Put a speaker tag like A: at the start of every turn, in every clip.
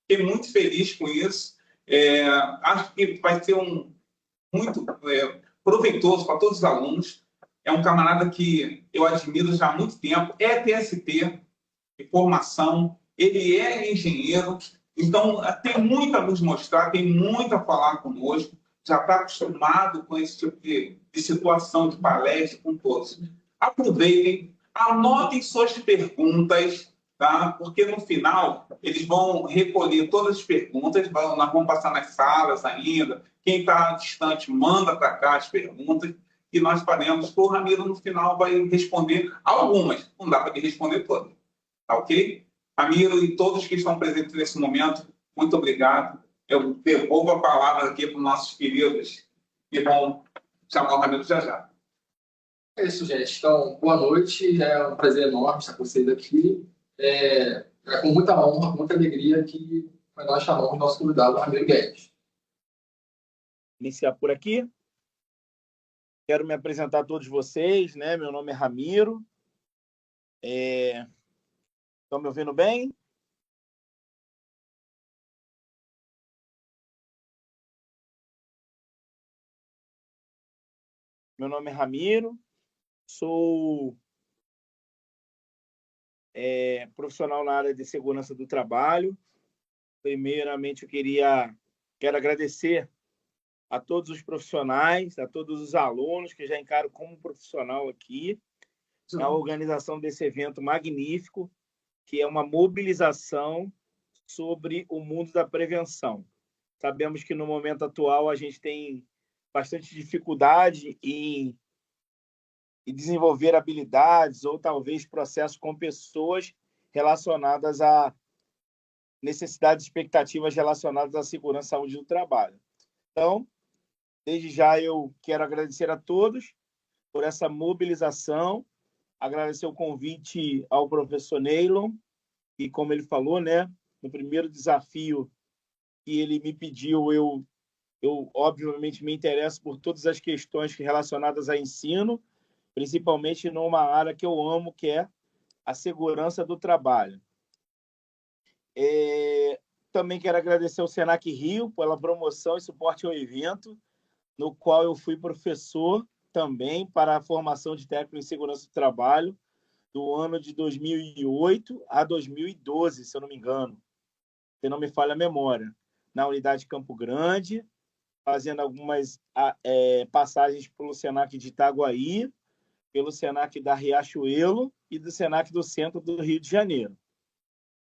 A: Fiquei muito feliz com isso. Acho que vai ser muito proveitoso para todos os alunos. É um camarada que eu admiro já há muito tempo, é TST de formação, ele é engenheiro, então tem muito a nos mostrar, tem muito a falar conosco, já está acostumado com esse tipo de situação de palestra com todos. Aproveitem, anotem suas perguntas, tá? Porque no final eles vão recolher todas as perguntas, nós vamos passar nas salas ainda. Quem está distante, manda para cá as perguntas e nós faremos. O Ramiro, no final, vai responder algumas, não dá para ele responder todas. Tá ok? Ramiro e todos que estão presentes nesse momento, muito obrigado. Eu devolvo a palavra aqui para os nossos queridos que vão chamar o Ramiro já já.
B: É isso, gente. Então, boa noite. É um prazer enorme estar com vocês aqui. É com muita honra, com muita alegria que nós chamamos nosso convidado, Ramiro Guedes.
C: Iniciar por aqui. Quero me apresentar a todos vocês, né? Meu nome é Ramiro. Estão me ouvindo bem? Meu nome é Ramiro, sou profissional na área de segurança do trabalho. Primeiramente, quero agradecer a todos os profissionais, a todos os alunos que já encaro como profissional aqui, na organização desse evento magnífico, que é uma mobilização sobre o mundo da prevenção. Sabemos que, no momento atual, a gente tem bastante dificuldade em desenvolver habilidades ou, talvez, processos com pessoas relacionadas a necessidades e expectativas relacionadas à segurança e saúde do trabalho. Então, desde já, eu quero agradecer a todos por essa mobilização, agradecer o convite ao professor Neylon, e, como ele falou, né, no primeiro desafio que ele me pediu, eu obviamente me interesso por todas as questões relacionadas a ensino, principalmente numa área que eu amo, que é a segurança do trabalho. Também quero agradecer ao Senac Rio pela promoção e suporte ao evento, no qual eu fui professor também para a formação de técnico em segurança do trabalho do ano de 2008 a 2012, se eu não me engano, se não me falha a memória, na unidade Campo Grande, fazendo algumas passagens pelo Senac de Itaguaí, pelo Senac da Riachuelo e do Senac do Centro do Rio de Janeiro.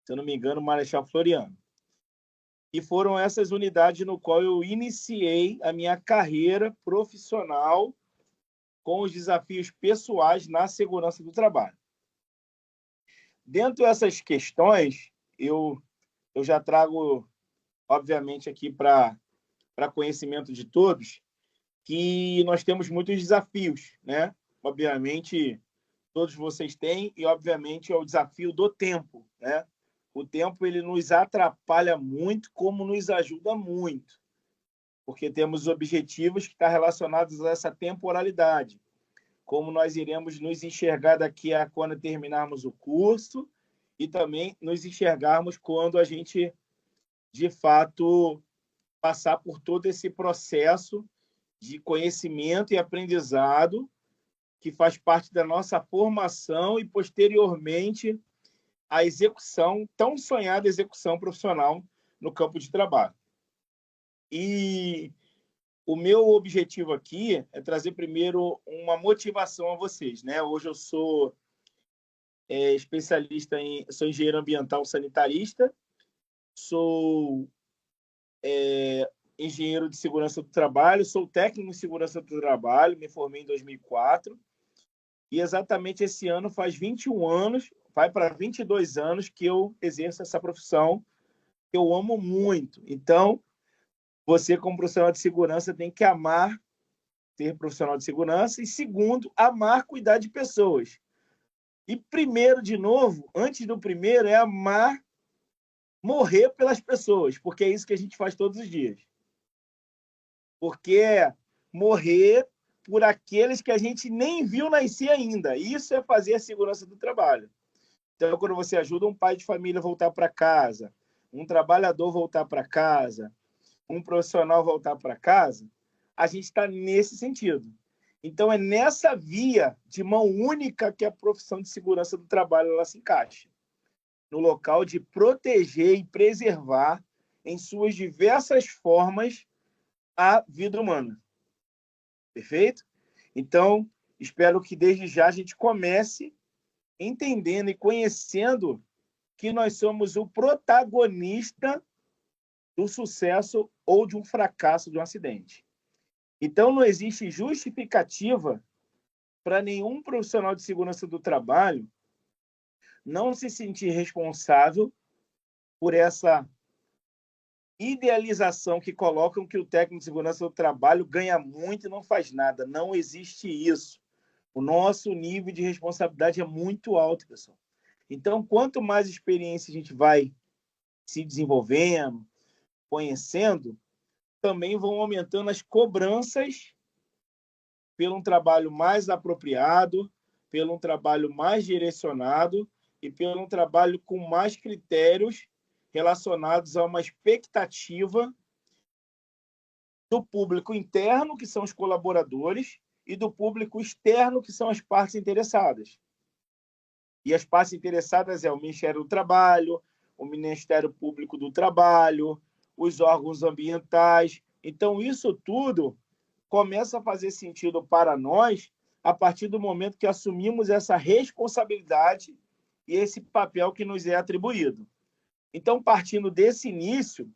C: Se eu não me engano, Marechal Floriano. E foram essas unidades no qual eu iniciei a minha carreira profissional com os desafios pessoais na segurança do trabalho. Dentro dessas questões, eu já trago, obviamente, aqui para conhecimento de todos, que nós temos muitos desafios, né? Obviamente, todos vocês têm, e, obviamente, é o desafio do tempo, né? O tempo ele nos atrapalha muito, como nos ajuda muito, porque temos objetivos que estão relacionados a essa temporalidade, como nós iremos nos enxergar daqui a quando terminarmos o curso e também nos enxergarmos quando a gente, de fato, passar por todo esse processo de conhecimento e aprendizado que faz parte da nossa formação e, posteriormente, a execução, tão sonhada execução profissional no campo de trabalho. E o meu objetivo aqui é trazer primeiro uma motivação a vocês, né? Hoje eu sou especialista sou engenheiro ambiental sanitarista, sou engenheiro de segurança do trabalho, sou técnico em segurança do trabalho, me formei em 2004, e exatamente esse ano faz 21 anos, vai para 22 anos que eu exerço essa profissão que eu amo muito. Então, você, como profissional de segurança, tem que amar ser profissional de segurança e, segundo, amar cuidar de pessoas. E primeiro, de novo, antes do primeiro, é amar morrer pelas pessoas, porque é isso que a gente faz todos os dias. Porque é morrer por aqueles que a gente nem viu nascer ainda. Isso é fazer a segurança do trabalho. Então, quando você ajuda um pai de família a voltar para casa, um trabalhador voltar para casa, um profissional voltar para casa, a gente está nesse sentido. Então, é nessa via de mão única que a profissão de segurança do trabalho ela se encaixa, no local de proteger e preservar, em suas diversas formas, a vida humana. Perfeito? Então, espero que desde já a gente comece entendendo e conhecendo que nós somos o protagonista do sucesso ou de um fracasso de um acidente. Então, não existe justificativa para nenhum profissional de segurança do trabalho não se sentir responsável por essa idealização que colocam que o técnico de segurança do trabalho ganha muito e não faz nada. Não existe isso. O nosso nível de responsabilidade é muito alto, pessoal. Então, quanto mais experiência a gente vai se desenvolvendo, conhecendo, também vão aumentando as cobranças pelo um trabalho mais apropriado, pelo um trabalho mais direcionado e pelo um trabalho com mais critérios relacionados a uma expectativa do público interno, que são os colaboradores, e do público externo, que são as partes interessadas. E as partes interessadas é o Ministério do Trabalho, o Ministério Público do Trabalho, os órgãos ambientais. Então, isso tudo começa a fazer sentido para nós a partir do momento que assumimos essa responsabilidade e esse papel que nos é atribuído. Então, partindo desse início,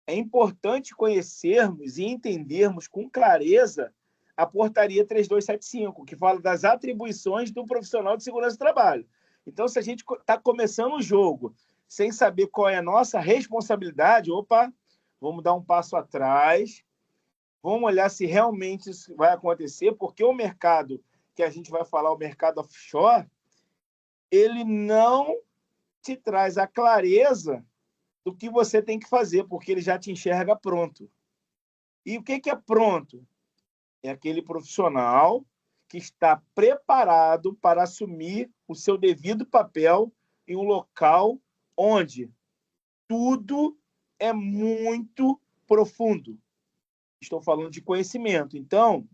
C: é importante conhecermos e entendermos com clareza a Portaria 3275, que fala das atribuições do profissional de segurança do trabalho. Então, se a gente está começando o jogo sem saber qual é a nossa responsabilidade, vamos dar um passo atrás, vamos olhar se realmente isso vai acontecer, porque o mercado que a gente vai falar, o mercado offshore, ele não te traz a clareza do que você tem que fazer, porque ele já te enxerga pronto. E o que é pronto? É aquele profissional que está preparado para assumir o seu devido papel em um local onde tudo é muito profundo. Estou falando de conhecimento. Então,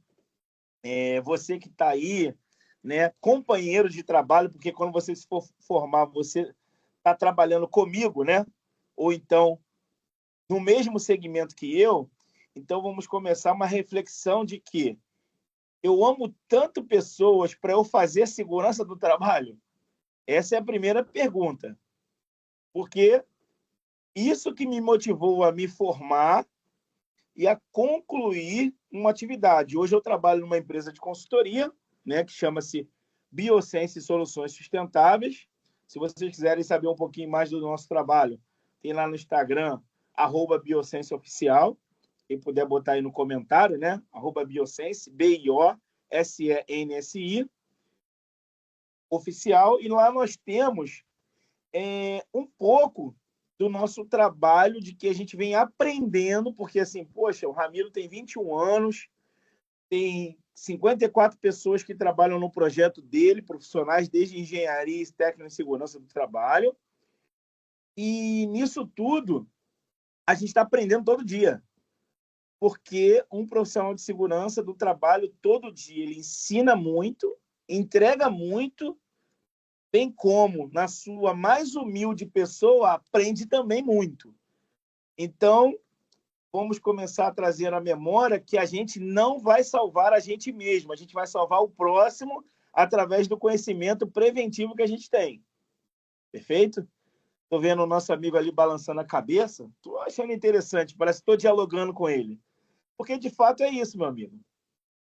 C: você que está aí, né, companheiro de trabalho, porque quando você se for formar, você está trabalhando comigo, né? Ou então no mesmo segmento que eu. Então, vamos começar uma reflexão de que eu amo tanto pessoas para eu fazer segurança do trabalho? Essa é a primeira pergunta. Porque isso que me motivou a me formar e a concluir uma atividade. Hoje eu trabalho numa empresa de consultoria, né, que chama-se Biosense Soluções Sustentáveis. Se vocês quiserem saber um pouquinho mais do nosso trabalho, tem lá no Instagram, @biosenseoficial. Quem puder botar aí no comentário, né? @biosense, BIOSENSI, oficial. E lá nós temos um pouco do nosso trabalho, de que a gente vem aprendendo, porque assim, poxa, o Ramiro tem 21 anos, tem 54 pessoas que trabalham no projeto dele, profissionais desde engenharia, técnica e segurança do trabalho. E nisso tudo, a gente está aprendendo todo dia. Porque um profissional de segurança do trabalho, todo dia, ele ensina muito, entrega muito, bem como, na sua mais humilde pessoa, aprende também muito. Então, vamos começar a trazer à memória que a gente não vai salvar a gente mesmo, a gente vai salvar o próximo através do conhecimento preventivo que a gente tem. Perfeito? Estou vendo o nosso amigo ali balançando a cabeça. Estou achando interessante, parece que estou dialogando com ele. Porque, de fato, é isso, meu amigo.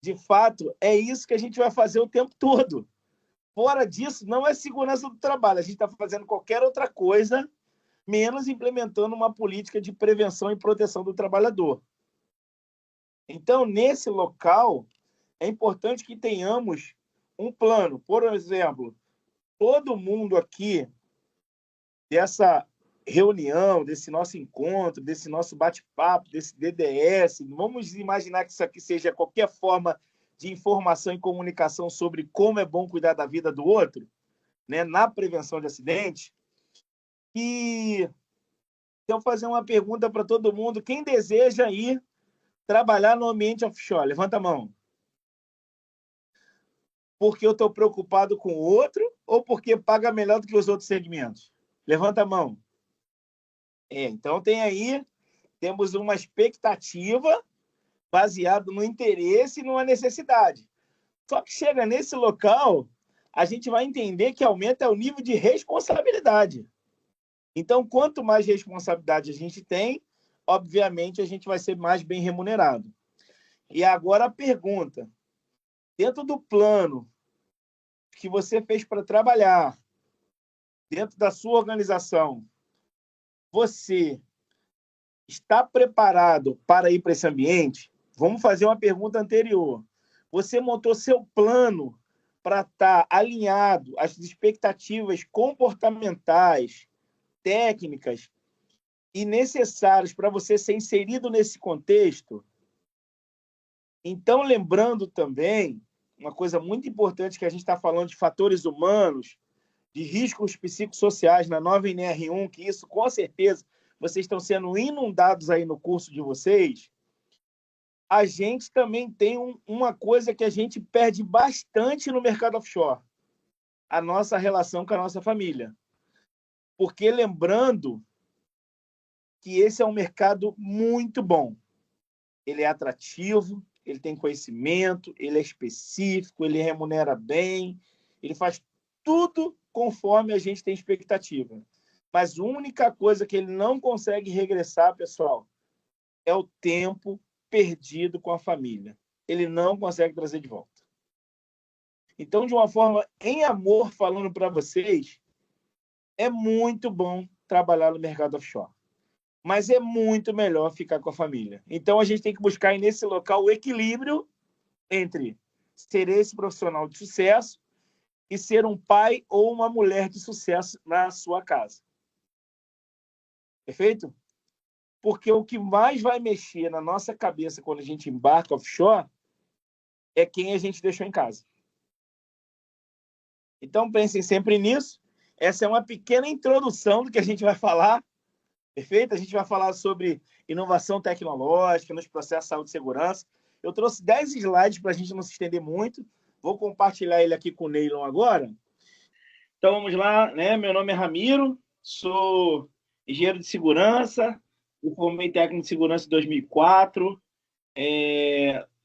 C: De fato, é isso que a gente vai fazer o tempo todo. Fora disso, não é segurança do trabalho. A gente está fazendo qualquer outra coisa, menos implementando uma política de prevenção e proteção do trabalhador. Então, nesse local, é importante que tenhamos um plano. Por exemplo, todo mundo aqui dessa reunião, desse nosso encontro, desse nosso bate-papo, desse DDS, vamos imaginar que isso aqui seja qualquer forma de informação e comunicação sobre como é bom cuidar da vida do outro, né, na prevenção de acidentes, e Então, fazer uma pergunta para todo mundo. Quem deseja ir trabalhar no ambiente offshore? Levanta a mão. Porque eu estou preocupado com o outro ou porque paga melhor do que os outros segmentos? Levanta a mão. Então, temos uma expectativa baseada no interesse e numa necessidade. Só que chega nesse local, a gente vai entender que aumenta o nível de responsabilidade. Então, quanto mais responsabilidade a gente tem, obviamente, a gente vai ser mais bem remunerado. E agora a pergunta: dentro do plano que você fez para trabalhar, dentro da sua organização, você está preparado para ir para esse ambiente? Vamos fazer uma pergunta anterior. Você montou seu plano para estar alinhado às expectativas comportamentais, técnicas e necessárias para você ser inserido nesse contexto? Então, lembrando também, uma coisa muito importante que a gente está falando de fatores humanos, de riscos psicossociais na nova NR1, que isso, com certeza, vocês estão sendo inundados aí no curso de vocês. A gente também tem uma coisa que a gente perde bastante no mercado offshore: a nossa relação com a nossa família. Porque lembrando que esse é um mercado muito bom. Ele é atrativo, ele tem conhecimento, ele é específico, ele remunera bem, ele faz tudo conforme a gente tem expectativa. Mas a única coisa que ele não consegue regressar, pessoal, é o tempo perdido com a família. Ele não consegue trazer de volta. Então, de uma forma em amor, falando para vocês, é muito bom trabalhar no mercado offshore, mas é muito melhor ficar com a família. Então, a gente tem que buscar nesse local o equilíbrio entre ser esse profissional de sucesso e ser um pai ou uma mulher de sucesso na sua casa. Perfeito? Porque o que mais vai mexer na nossa cabeça quando a gente embarca offshore é quem a gente deixou em casa. Então, pensem sempre nisso. Essa é uma pequena introdução do que a gente vai falar. Perfeito? A gente vai falar sobre inovação tecnológica nos processos de saúde e segurança. Eu trouxe 10 slides para a gente não se estender muito. Vou compartilhar ele aqui com o Neilon agora. Então, vamos lá, né? Meu nome é Ramiro, sou engenheiro de segurança, eu formei técnico de segurança em 2004,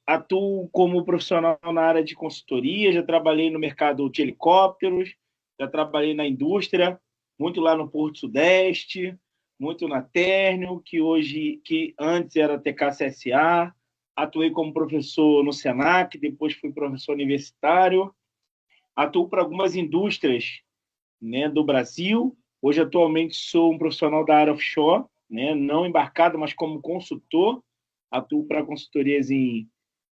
C: atuo como profissional na área de consultoria, já trabalhei no mercado de helicópteros, já trabalhei na indústria, muito lá no Porto Sudeste, muito na Térnio, que antes era TKCSA, atuei como professor no Senac, depois fui professor universitário, atuo para algumas indústrias, né, do Brasil. Hoje, atualmente, sou um profissional da área offshore, né, não embarcado, mas como consultor. Atuo para consultorias em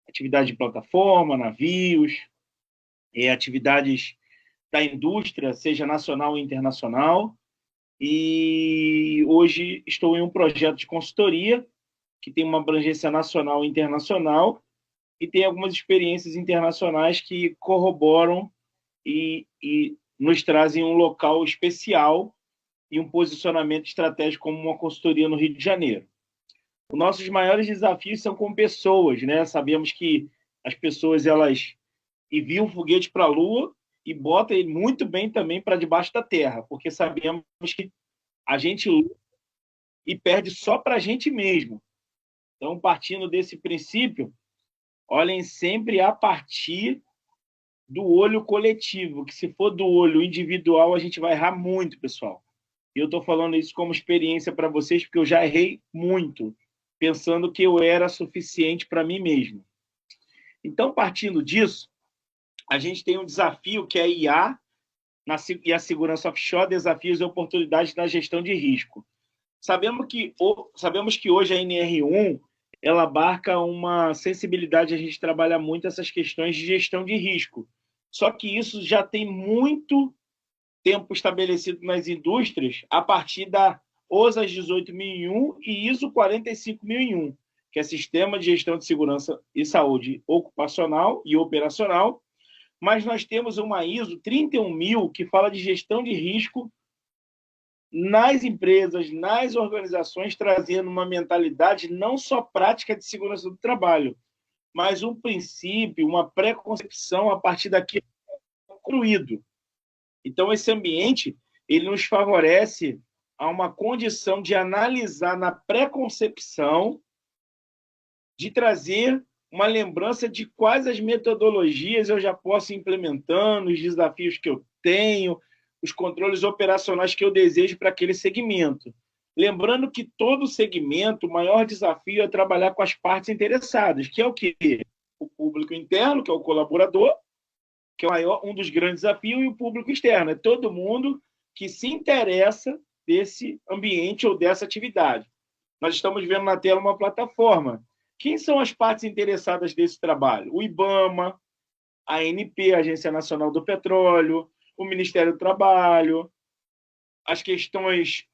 C: atividade de plataforma, navios, atividades da indústria, seja nacional ou internacional. E hoje estou em um projeto de consultoria que tem uma abrangência nacional e internacional e tem algumas experiências internacionais que corroboram e nos trazem um local especial e um posicionamento estratégico como uma consultoria no Rio de Janeiro. Os nossos maiores desafios são com pessoas, né? Sabemos que as pessoas elas enviam foguete para a Lua e botam ele muito bem também para debaixo da Terra, porque sabemos que a gente luta e perde só para a gente mesmo. Então, partindo desse princípio, olhem sempre a partir do olho coletivo, que se for do olho individual, a gente vai errar muito, pessoal. E eu estou falando isso como experiência para vocês, porque eu já errei muito, pensando que eu era suficiente para mim mesmo. Então, partindo disso, a gente tem um desafio que é IA e a segurança offshore, desafios e oportunidades na gestão de risco. Sabemos que hoje a NR1 ela abarca uma sensibilidade, a gente trabalha muito essas questões de gestão de risco. Só que isso já tem muito tempo estabelecido nas indústrias a partir da OSAS 18001 e ISO 45001, que é Sistema de Gestão de Segurança e Saúde Ocupacional e Operacional, mas nós temos uma ISO 31000 que fala de gestão de risco nas empresas, nas organizações, trazendo uma mentalidade não só prática de segurança do trabalho, mas um princípio, uma pré-concepção a partir daquilo construído. Então, esse ambiente ele nos favorece a uma condição de analisar na pré-concepção, de trazer uma lembrança de quais as metodologias eu já posso ir implementando, os desafios que eu tenho, os controles operacionais que eu desejo para aquele segmento. Lembrando que todo segmento, o maior desafio é trabalhar com as partes interessadas, que é o quê? O público interno, que é o colaborador, que é um dos grandes desafios, e o público externo. É todo mundo que se interessa desse ambiente ou dessa atividade. Nós estamos vendo na tela uma plataforma. Quem são as partes interessadas desse trabalho? O IBAMA, a ANP, a Agência Nacional do Petróleo, o Ministério do Trabalho, as questões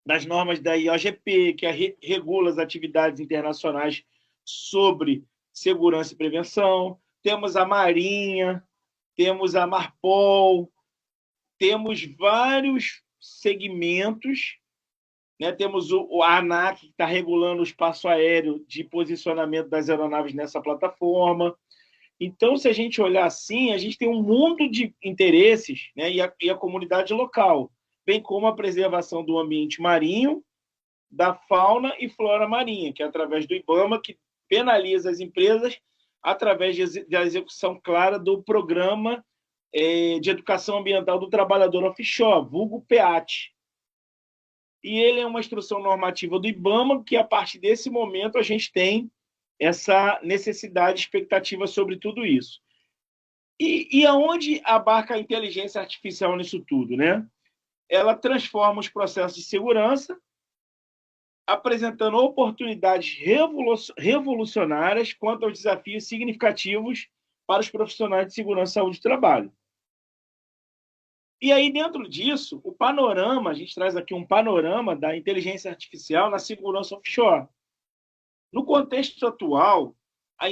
C: das normas da IOGP, que regula as atividades internacionais sobre segurança e prevenção. Temos a Marinha, temos a Marpol, temos vários segmentos, né? Temos a ANAC, que está regulando o espaço aéreo de posicionamento das aeronaves nessa plataforma. Então, se a gente olhar assim, a gente tem um mundo de interesses, né? e a comunidade local, bem como a preservação do ambiente marinho, da fauna e flora marinha, que é através do IBAMA, que penaliza as empresas através da execução clara do Programa de Educação Ambiental do Trabalhador Offshore, vulgo PEAT. E ele é uma instrução normativa do IBAMA, que a partir desse momento a gente tem essa necessidade, expectativa sobre tudo isso. E aonde abarca a inteligência artificial nisso tudo, né? Ela transforma os processos de segurança, apresentando oportunidades revolucionárias quanto aos desafios significativos para os profissionais de segurança e saúde do trabalho. E aí, dentro disso, o panorama, a gente traz aqui um panorama da inteligência artificial na segurança offshore. No contexto atual, a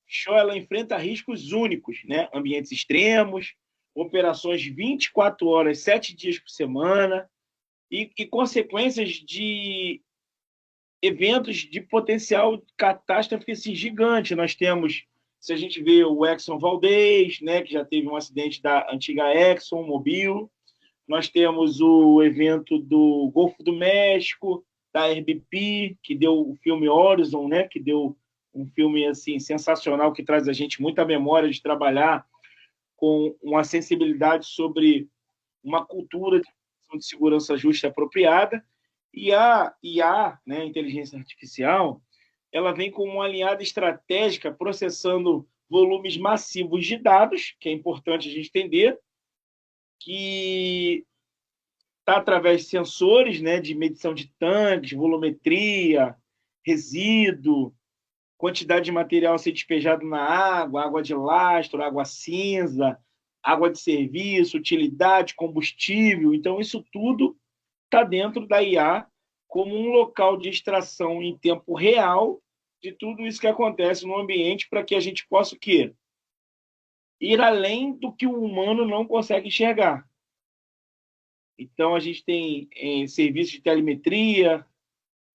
C: offshore ela enfrenta riscos únicos, né? Ambientes extremos, operações 24 horas, 7 dias por semana, e consequências de eventos de potencial catástrofe assim, gigante. Nós temos, se a gente vê o Exxon Valdez, né, que já teve um acidente da antiga Exxon Mobil, nós temos o evento do Golfo do México, da RBP, que deu o filme Horizon, né, que deu um filme assim sensacional, que traz a gente muita memória de trabalhar com uma sensibilidade sobre uma cultura de segurança justa e apropriada. E a IA, né, inteligência artificial, ela vem como uma aliada estratégica processando volumes massivos de dados, que é importante a gente entender, que está através de sensores, né, de medição de tanques, volumetria, resíduo, quantidade de material a ser despejado na água, água de lastro, água cinza, água de serviço, utilidade, combustível. Então, isso tudo está dentro da IA como um local de extração em tempo real de tudo isso que acontece no ambiente para que a gente possa o quê? Ir além do que o humano não consegue enxergar. Então, a gente tem serviços de telemetria,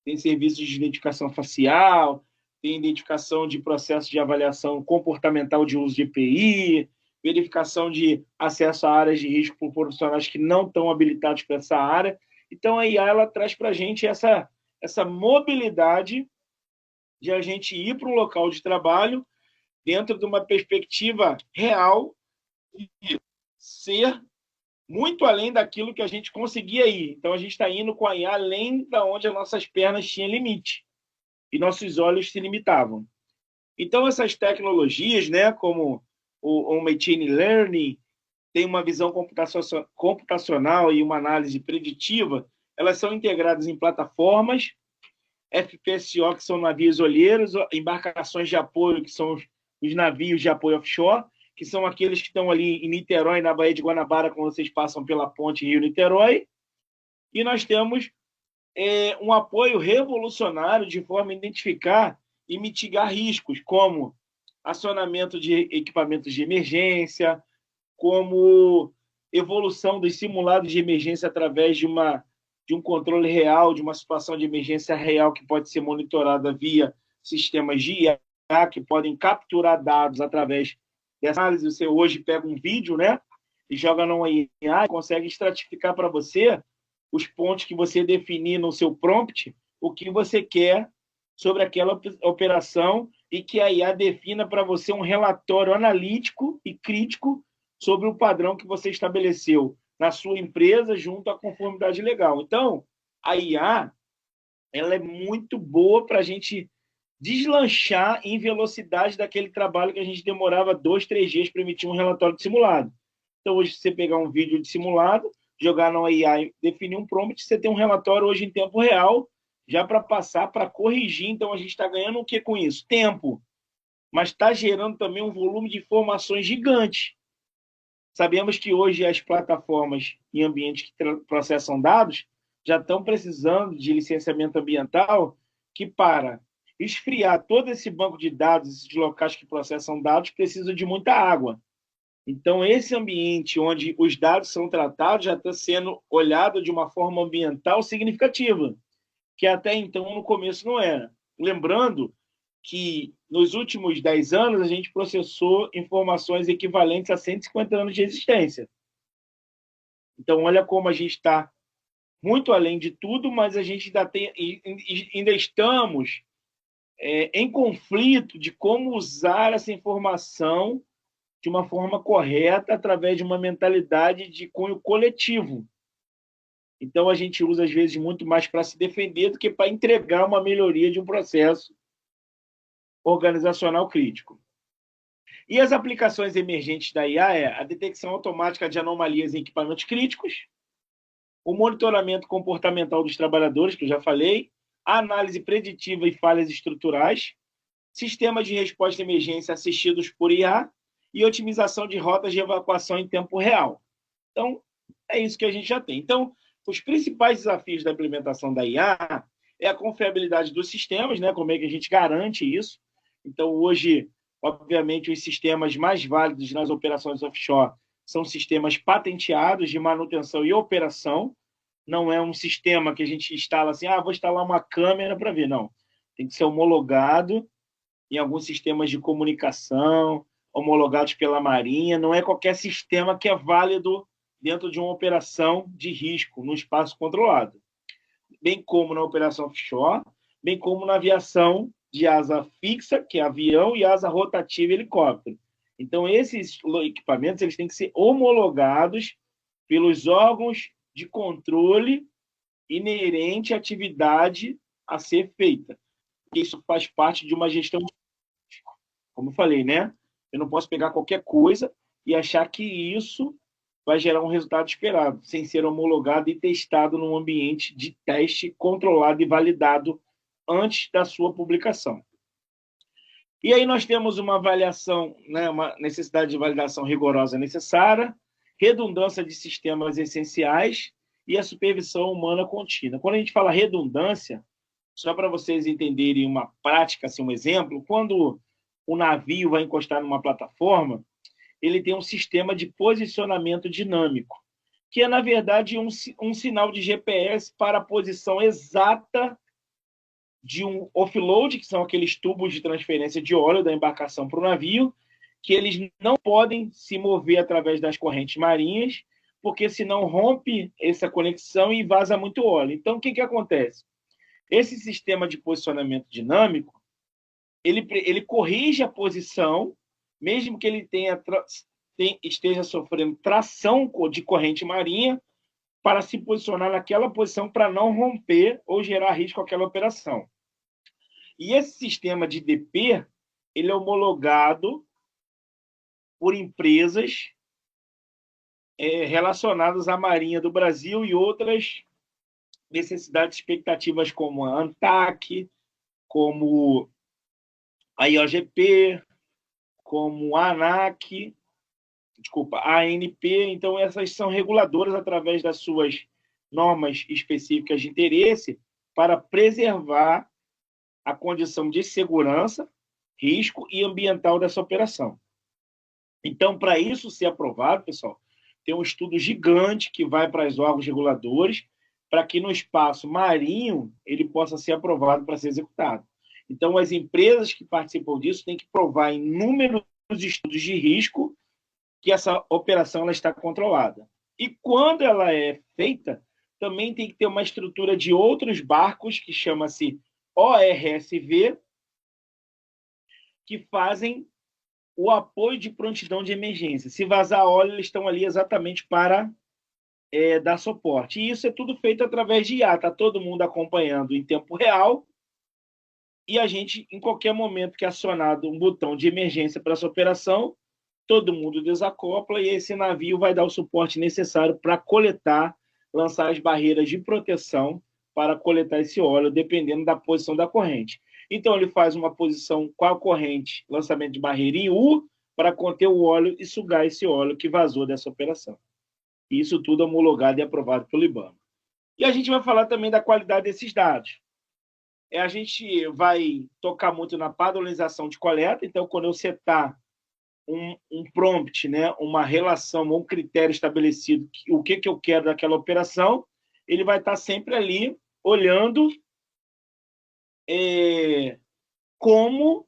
C: tem serviços de identificação facial, tem identificação de processos de avaliação comportamental de uso de EPI, verificação de acesso a áreas de risco por profissionais que não estão habilitados para essa área. Então, a IA ela traz para a gente essa mobilidade de a gente ir para um local de trabalho dentro de uma perspectiva real e ser muito além daquilo que a gente conseguia ir. Então, a gente está indo com a IA além da onde as nossas pernas tinham limite e nossos olhos se limitavam. Então, essas tecnologias, né, como o Machine Learning, tem uma visão computacional e uma análise preditiva, elas são integradas em plataformas, FPSO, que são navios olheiros, embarcações de apoio, que são os navios de apoio offshore, que são aqueles que estão ali em Niterói, na Baía de Guanabara, quando vocês passam pela ponte Rio-Niterói. E nós temos um apoio revolucionário de forma a identificar e mitigar riscos, como acionamento de equipamentos de emergência, como evolução dos simulados de emergência através de uma de um controle real, de uma situação de emergência real que pode ser monitorada via sistemas de IA, que podem capturar dados através dessa análise. Você hoje pega um vídeo, né, e joga numa IA e consegue estratificar para você os pontos que você definir no seu prompt, o que você quer sobre aquela operação, e que a IA defina para você um relatório analítico e crítico sobre o padrão que você estabeleceu na sua empresa junto à conformidade legal. Então, a IA ela é muito boa para a gente deslanchar em velocidade daquele trabalho que a gente demorava 2, 3 dias para emitir um relatório de simulado. Então, hoje, se você pegar um vídeo de simulado, jogar na IA e definir um prompt, você tem um relatório hoje em tempo real, já para passar, para corrigir. Então, a gente está ganhando o que com isso? Tempo. Mas está gerando também um volume de informações gigante. Sabemos que hoje as plataformas em ambientes que processam dados já estão precisando de licenciamento ambiental, que para esfriar todo esse banco de dados, esses locais que processam dados, precisa de muita água. Então, esse ambiente onde os dados são tratados já está sendo olhado de uma forma ambiental significativa, que até então, no começo, não era. Lembrando que, nos últimos 10 anos, a gente processou informações equivalentes a 150 anos de existência. Então, olha como a gente está muito além de tudo, mas a gente ainda estamos em conflito de como usar essa informação de uma forma correta através de uma mentalidade de cunho coletivo. Então, a gente usa, às vezes, muito mais para se defender do que para entregar uma melhoria de um processo organizacional crítico. E as aplicações emergentes da IA é a detecção automática de anomalias em equipamentos críticos, o monitoramento comportamental dos trabalhadores, que eu já falei, a análise preditiva e falhas estruturais, sistemas de resposta à emergência assistidos por IA e otimização de rotas de evacuação em tempo real. Então, é isso que a gente já tem. Então, os principais desafios da implementação da IA é a confiabilidade dos sistemas, né? Como é que a gente garante isso. Então, hoje, obviamente, os sistemas mais válidos nas operações offshore são sistemas patenteados de manutenção e operação. Não é um sistema que a gente instala assim, vou instalar uma câmera para ver. Não. Tem que ser homologado em alguns sistemas de comunicação, homologados pela Marinha. Não é qualquer sistema que é válido dentro de uma operação de risco, num espaço controlado. Bem como na operação offshore, bem como na aviação de asa fixa, que é avião, e asa rotativa, helicóptero. Então, esses equipamentos eles têm que ser homologados pelos órgãos de controle inerente à atividade a ser feita. Isso faz parte de uma gestão, como eu falei, né? Eu não posso pegar qualquer coisa e achar que isso vai gerar um resultado esperado, sem ser homologado e testado num ambiente de teste controlado e validado antes da sua publicação. E aí nós temos uma avaliação, né, uma necessidade de validação rigorosa necessária, redundância de sistemas essenciais e a supervisão humana contínua. Quando a gente fala redundância, só para vocês entenderem uma prática, assim, um exemplo, quando o navio vai encostar numa plataforma, ele tem um sistema de posicionamento dinâmico, que é, na verdade, um sinal de GPS para a posição exata de um offload, que são aqueles tubos de transferência de óleo da embarcação para o navio, que eles não podem se mover através das correntes marinhas, porque senão rompe essa conexão e vaza muito óleo. Então, o que acontece? Esse sistema de posicionamento dinâmico, ele corrige a posição, mesmo que ele esteja sofrendo tração de corrente marinha, para se posicionar naquela posição para não romper ou gerar risco àquela operação. E esse sistema de DP, ele é homologado por empresas relacionadas à Marinha do Brasil e outras necessidades e expectativas como a ANTAC, como a IOGP, como a ANAC, a ANP. Então, essas são reguladoras através das suas normas específicas de interesse para preservar a condição de segurança, risco e ambiental dessa operação. Então, para isso ser aprovado, pessoal, tem um estudo gigante que vai para os órgãos reguladores, para que no espaço marinho ele possa ser aprovado para ser executado. Então, as empresas que participam disso têm que provar em inúmeros estudos de risco que essa operação ela está controlada. E quando ela é feita, também tem que ter uma estrutura de outros barcos, que chama-se ORSV, que fazem o apoio de prontidão de emergência. Se vazar óleo, eles estão ali exatamente para dar suporte. E isso é tudo feito através de IA. Está todo mundo acompanhando em tempo real e a gente, em qualquer momento que é acionado um botão de emergência para essa operação, todo mundo desacopla e esse navio vai dar o suporte necessário para coletar, lançar as barreiras de proteção para coletar esse óleo, dependendo da posição da corrente. Então, ele faz uma posição com a corrente, lançamento de barreira em U, para conter o óleo e sugar esse óleo que vazou dessa operação. Isso tudo homologado e aprovado pelo IBAMA. E a gente vai falar também da qualidade desses dados. A gente vai tocar muito na padronização de coleta, então, quando eu setar um prompt, né, uma relação, um critério estabelecido, o que eu quero daquela operação, ele vai estar sempre ali olhando como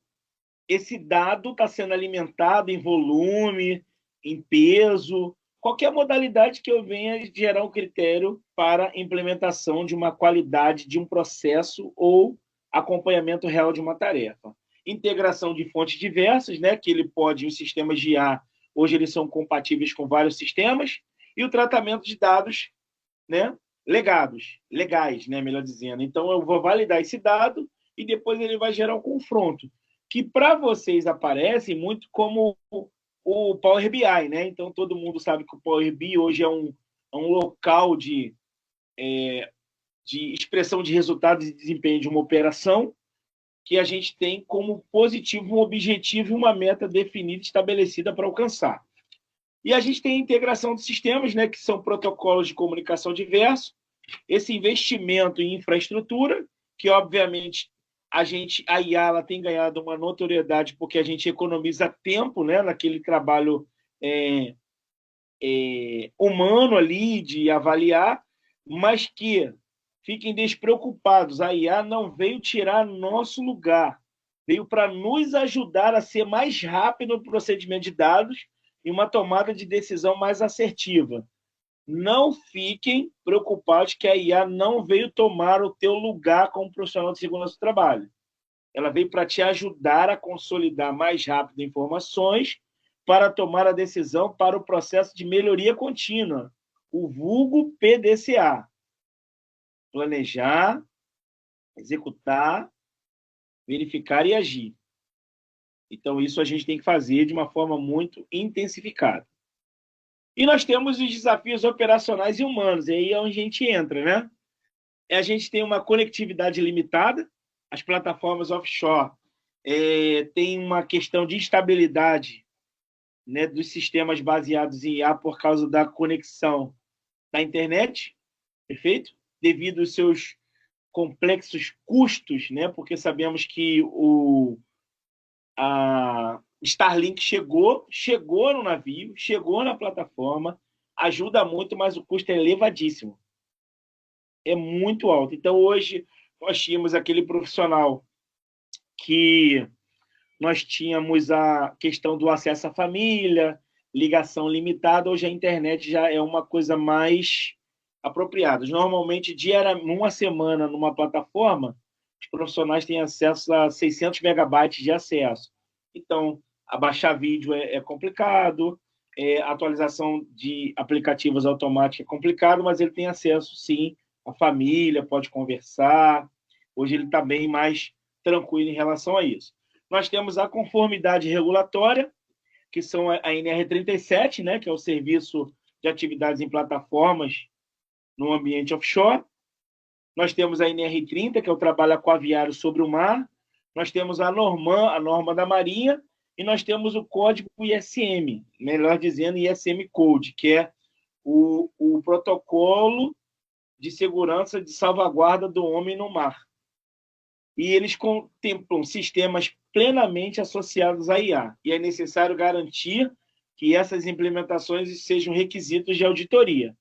C: esse dado está sendo alimentado em volume, em peso, qualquer modalidade que eu venha gerar um critério para implementação de uma qualidade de um processo ou acompanhamento real de uma tarefa. Integração de fontes diversas, né, que ele pode, os sistemas de IA, hoje eles são compatíveis com vários sistemas, e o tratamento de dados, né, legais, né, melhor dizendo. Então, eu vou validar esse dado e depois ele vai gerar um confronto, que para vocês aparece muito como o Power BI, né? Então, todo mundo sabe que o Power BI hoje é um local de expressão de resultados e desempenho de uma operação, que a gente tem como positivo um objetivo e uma meta definida, estabelecida para alcançar. E a gente tem a integração de sistemas, né, que são protocolos de comunicação diversos, esse investimento em infraestrutura, que obviamente a IA ela tem ganhado uma notoriedade porque a gente economiza tempo, né, naquele trabalho humano ali de avaliar, mas que fiquem despreocupados, a IA não veio tirar nosso lugar, veio para nos ajudar a ser mais rápido no procedimento de dados e uma tomada de decisão mais assertiva. Não fiquem preocupados que a IA não veio tomar o teu lugar como profissional de segurança do trabalho. Ela veio para te ajudar a consolidar mais rápido informações para tomar a decisão para o processo de melhoria contínua, o vulgo PDCA. Planejar, executar, verificar e agir. Então, isso a gente tem que fazer de uma forma muito intensificada. E nós temos os desafios operacionais e humanos, e aí é onde a gente entra, né? A gente tem uma conectividade limitada, as plataformas offshore têm uma questão de instabilidade, né, dos sistemas baseados em IA por causa da conexão da internet, perfeito? Devido aos seus complexos custos, né? Porque sabemos que a Starlink chegou no navio, chegou na plataforma, ajuda muito, mas o custo é elevadíssimo. É muito alto. Então, hoje, nós tínhamos aquele profissional que nós tínhamos a questão do acesso à família, ligação limitada. Hoje a internet já é uma coisa mais apropriada. Normalmente, numa semana, numa plataforma, os profissionais têm acesso a 600 megabytes de acesso. Então, baixar vídeo é complicado, atualização de aplicativos automáticos é complicado, mas ele tem acesso, sim, à família, pode conversar. Hoje ele está bem mais tranquilo em relação a isso. Nós temos a conformidade regulatória, que são a NR37, né, que é o Serviço de Atividades em Plataformas no Ambiente Offshore. Nós temos a NR30, que é o Trabalho Aquaviário sobre o Mar. Nós temos a norma da Marinha, e nós temos o código ISM, melhor dizendo, ISM Code, que é o protocolo de segurança de salvaguarda do homem no mar. E eles contemplam sistemas plenamente associados à IA. E é necessário garantir que essas implementações sejam requisitos de auditoria.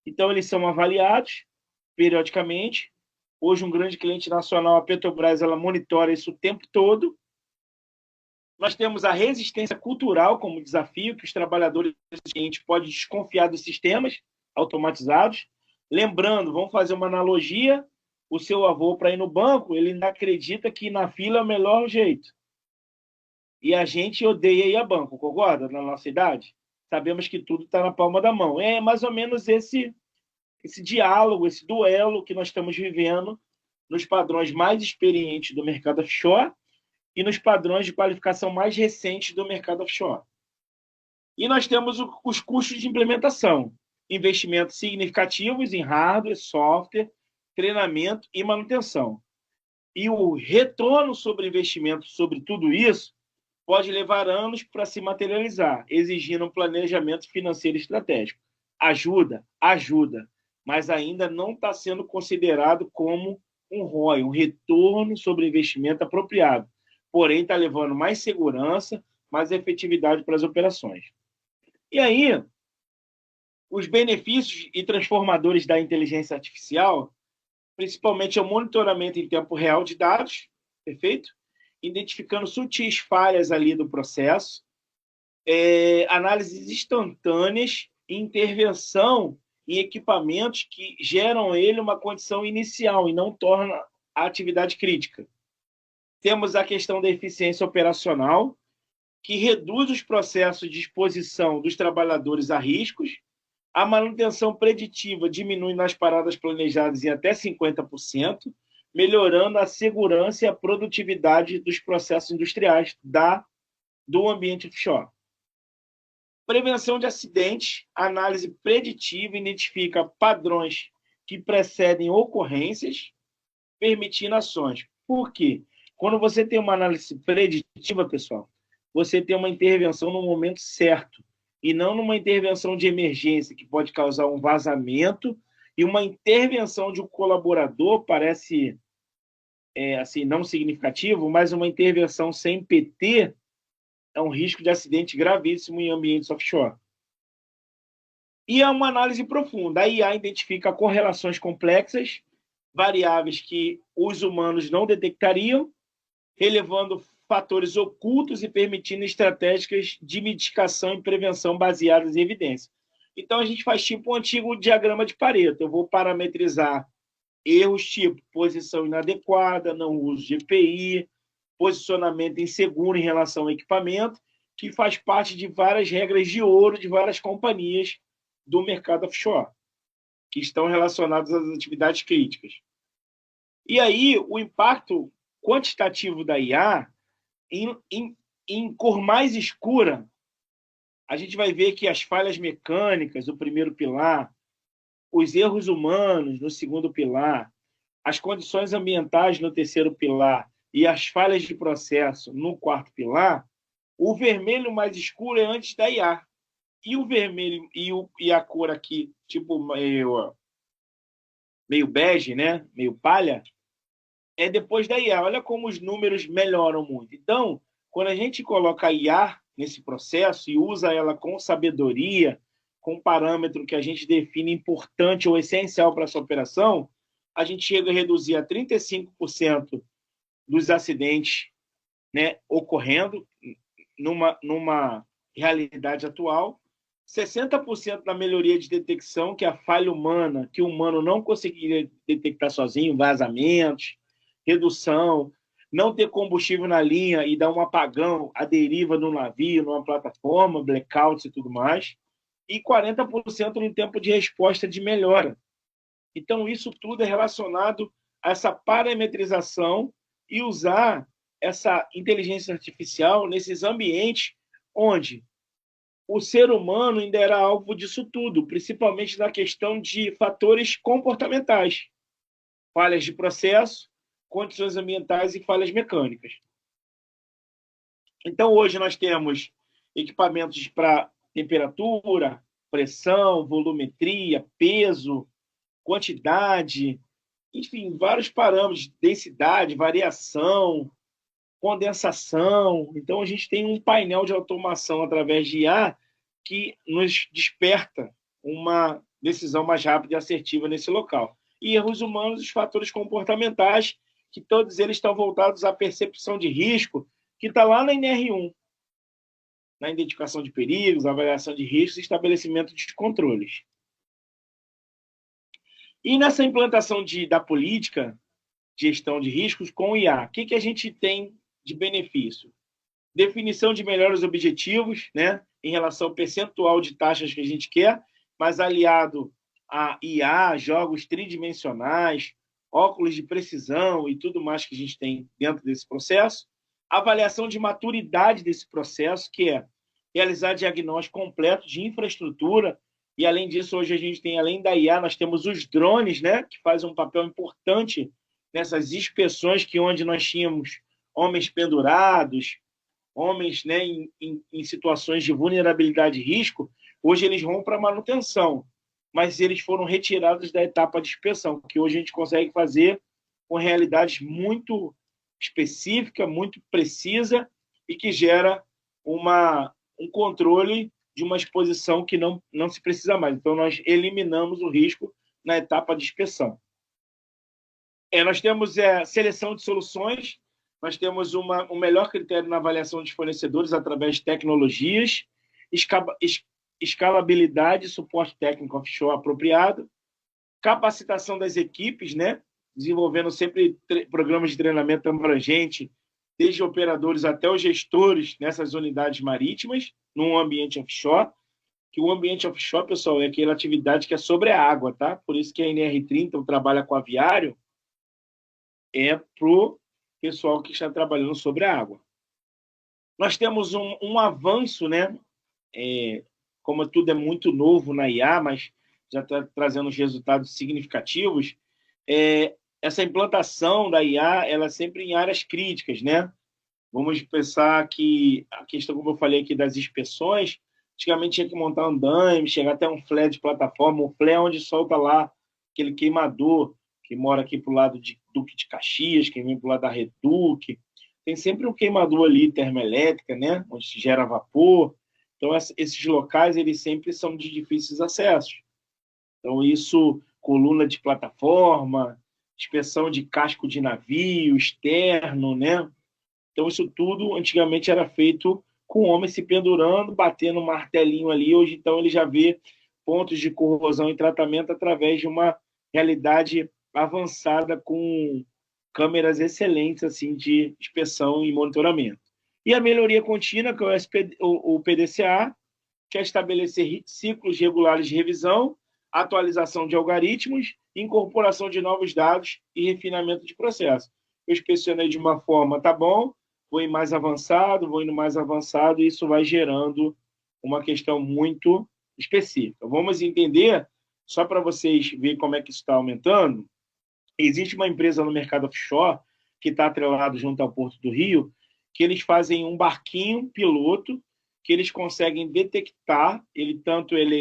C: Então, eles são avaliados periodicamente. Hoje, um grande cliente nacional, a Petrobras, ela monitora isso o tempo todo. Nós temos a resistência cultural como desafio, que os trabalhadores podem desconfiar dos sistemas automatizados. Lembrando, vamos fazer uma analogia, o seu avô, para ir no banco, ele ainda acredita que na fila é o melhor jeito. E a gente odeia ir a banco, concorda? Na nossa idade. Sabemos que tudo está na palma da mão. É mais ou menos esse diálogo, esse duelo que nós estamos vivendo nos padrões mais experientes do mercado offshore e nos padrões de qualificação mais recentes do mercado offshore. E nós temos os custos de implementação, investimentos significativos em hardware, software, treinamento e manutenção. E o retorno sobre investimento sobre tudo isso pode levar anos para se materializar, exigindo um planejamento financeiro estratégico. Ajuda, mas ainda não está sendo considerado como um ROI, um retorno sobre investimento apropriado. Porém, está levando mais segurança, mais efetividade para as operações. E aí, os benefícios e transformadores da inteligência artificial, principalmente é o monitoramento em tempo real de dados, perfeito? Identificando sutis falhas ali do processo, análises instantâneas e intervenção em equipamentos que geram ele uma condição inicial e não torna a atividade crítica. Temos a questão da eficiência operacional, que reduz os processos de exposição dos trabalhadores a riscos. A manutenção preditiva diminui nas paradas planejadas em até 50%, melhorando a segurança e a produtividade dos processos industriais do ambiente offshore. Prevenção de acidentes, análise preditiva identifica padrões que precedem ocorrências, permitindo ações. Por quê? Quando você tem uma análise preditiva, pessoal, você tem uma intervenção no momento certo e não numa intervenção de emergência que pode causar um vazamento e uma intervenção de um colaborador, parece assim, não significativo, mas uma intervenção sem PT é um risco de acidente gravíssimo em ambientes offshore. E é uma análise profunda. A IA identifica correlações complexas, variáveis que os humanos não detectariam, relevando fatores ocultos e permitindo estratégias de mitigação e prevenção baseadas em evidência. Então, a gente faz tipo um antigo diagrama de Pareto. Eu vou parametrizar erros tipo posição inadequada, não uso de EPI, posicionamento inseguro em relação ao equipamento, que faz parte de várias regras de ouro de várias companhias do mercado offshore, que estão relacionadas às atividades críticas. E aí, o impacto quantitativo da IA, em cor mais escura, a gente vai ver que as falhas mecânicas, o primeiro pilar, os erros humanos, no segundo pilar, as condições ambientais, no terceiro pilar, e as falhas de processo, no quarto pilar, o vermelho mais escuro é antes da IA. E o vermelho e a cor aqui, tipo meio bege, né? Meio palha, é depois da IA. Olha como os números melhoram muito. Então, quando a gente coloca a IA nesse processo e usa ela com sabedoria, com um parâmetro que a gente define importante ou essencial para essa operação, a gente chega a reduzir a 35% dos acidentes, né, ocorrendo numa realidade atual, 60% da melhoria de detecção, que é a falha humana, que o humano não conseguiria detectar sozinho, vazamentos, redução, não ter combustível na linha e dar um apagão, a deriva no navio, numa plataforma, blackouts e tudo mais, e 40% no tempo de resposta de melhora. Então, isso tudo é relacionado a essa parametrização e usar essa inteligência artificial nesses ambientes onde o ser humano ainda era alvo disso tudo, principalmente na questão de fatores comportamentais, falhas de processo, condições ambientais e falhas mecânicas. Então, hoje nós temos equipamentos para temperatura, pressão, volumetria, peso, quantidade, enfim, vários parâmetros, densidade, variação, condensação. Então, a gente tem um painel de automação através de IA que nos desperta uma decisão mais rápida e assertiva nesse local. e erros humanos, os fatores comportamentais, que todos eles estão voltados à percepção de risco, que está lá na NR1, na identificação de perigos, avaliação de riscos e estabelecimento de controles. E nessa implantação da política de gestão de riscos com o IA, o que a gente tem de benefício? Definição de melhores objetivos, né, em relação ao percentual de taxas que a gente quer, mas aliado a IA, jogos tridimensionais, óculos de precisão e tudo mais que a gente tem dentro desse processo. Avaliação de maturidade desse processo, que é realizar diagnóstico completo de infraestrutura. E, além disso, hoje a gente tem, além da IA, nós temos os drones, né, que fazem um papel importante nessas inspeções, que onde nós tínhamos homens pendurados, homens, né, em situações de vulnerabilidade e risco, hoje eles vão para manutenção, mas eles foram retirados da etapa de inspeção, que hoje a gente consegue fazer com realidades muito específica, muito precisa e que gera um controle de uma exposição que não se precisa mais. Então, nós eliminamos o risco na etapa de inspeção. Nós temos seleção de soluções, nós temos um melhor critério na avaliação de fornecedores através de tecnologias, escalabilidade e suporte técnico offshore apropriado, capacitação das equipes, né, desenvolvendo sempre programas de treinamento abrangente, desde operadores até os gestores nessas unidades marítimas, num ambiente offshore, que o ambiente offshore, pessoal, é aquela atividade que é sobre a água, tá? Por isso que a NR30 trabalha com aviário, é para o pessoal que está trabalhando sobre a água. Nós temos um avanço, né? Como tudo é muito novo na IA, mas já está trazendo resultados significativos, essa implantação da IA, ela é sempre em áreas críticas, né? Vamos pensar que a questão, como eu falei aqui, das inspeções, antigamente tinha que montar andaime, chegar até um flare de plataforma, o flare é onde solta lá aquele queimador que mora aqui para o lado de Duque de Caxias, que vem para o lado da Reduc. Tem sempre um queimador ali, termoelétrica, né? Onde se gera vapor. Então, esses locais, eles sempre são de difíceis acessos. Então, isso, coluna de plataforma, inspeção de casco de navio, externo, né? Então, isso tudo, antigamente, era feito com o homem se pendurando, batendo um martelinho ali. Hoje, então, ele já vê pontos de corrosão e tratamento através de uma realidade avançada com câmeras excelentes assim, de inspeção e monitoramento. E a melhoria contínua, que é o PDCA, que é estabelecer ciclos regulares de revisão, atualização de algoritmos, incorporação de novos dados e refinamento de processo. Eu inspecionei de uma forma, tá bom, vou indo mais avançado, e isso vai gerando uma questão muito específica. Vamos entender, só para vocês verem como é que isso está aumentando, existe uma empresa no mercado offshore que está atrelado junto ao Porto do Rio, que eles fazem um barquinho piloto que eles conseguem detectar, ele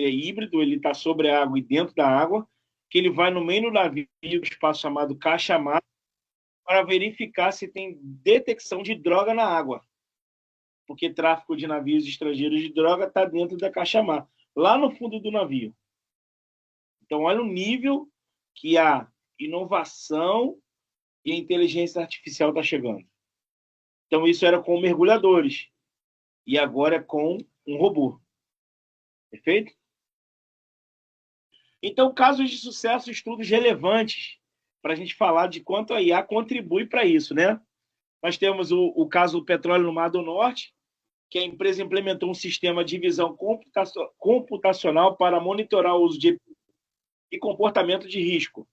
C: é híbrido, ele está sobre a água e dentro da água, que ele vai no meio do navio, um espaço chamado caixa-mar, para verificar se tem detecção de droga na água. Porque tráfico de navios estrangeiros de droga está dentro da caixa-mar, lá no fundo do navio. Então, olha o nível que a inovação e a inteligência artificial está chegando. Então, isso era com mergulhadores. E agora é com um robô. Perfeito? Então, casos de sucesso, estudos relevantes para a gente falar de quanto a IA contribui para isso, né? Nós temos o caso do petróleo no Mar do Norte, que a empresa implementou um sistema de visão computacional para monitorar o uso e comportamento de risco.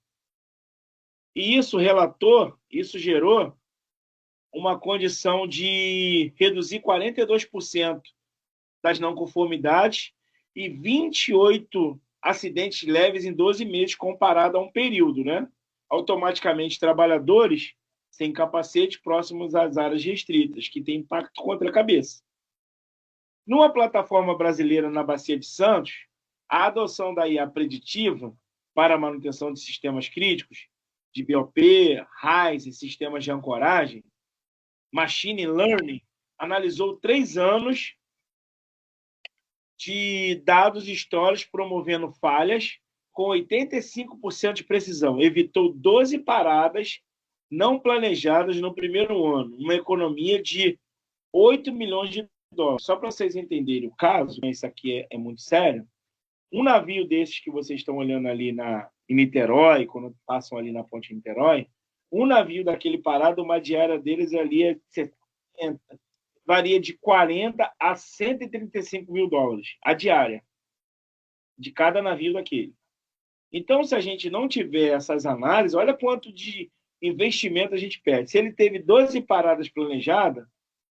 C: E isso gerou uma condição de reduzir 42% das não conformidades e 28 acidentes leves em 12 meses comparado a um período, né? Automaticamente, trabalhadores sem capacete próximos às áreas restritas, que tem impacto contra a cabeça. Numa plataforma brasileira na Bacia de Santos, a adoção da IA preditiva para a manutenção de sistemas críticos, de BOP, RAIS e sistemas de ancoragem, Machine Learning, analisou 3 anos de dados históricos promovendo falhas com 85% de precisão. Evitou 12 paradas não planejadas no primeiro ano. Uma economia de 8 milhões de dólares. Só para vocês entenderem o caso, isso aqui é muito sério. Um navio desses que vocês estão olhando ali em Niterói, quando passam ali na ponte de Niterói, um navio daquele parado, uma diária deles ali é 70, varia de 40 a 135 mil dólares a diária de cada navio daquele. Então, se a gente não tiver essas análises, olha quanto de investimento a gente perde. Se ele teve 12 paradas planejadas,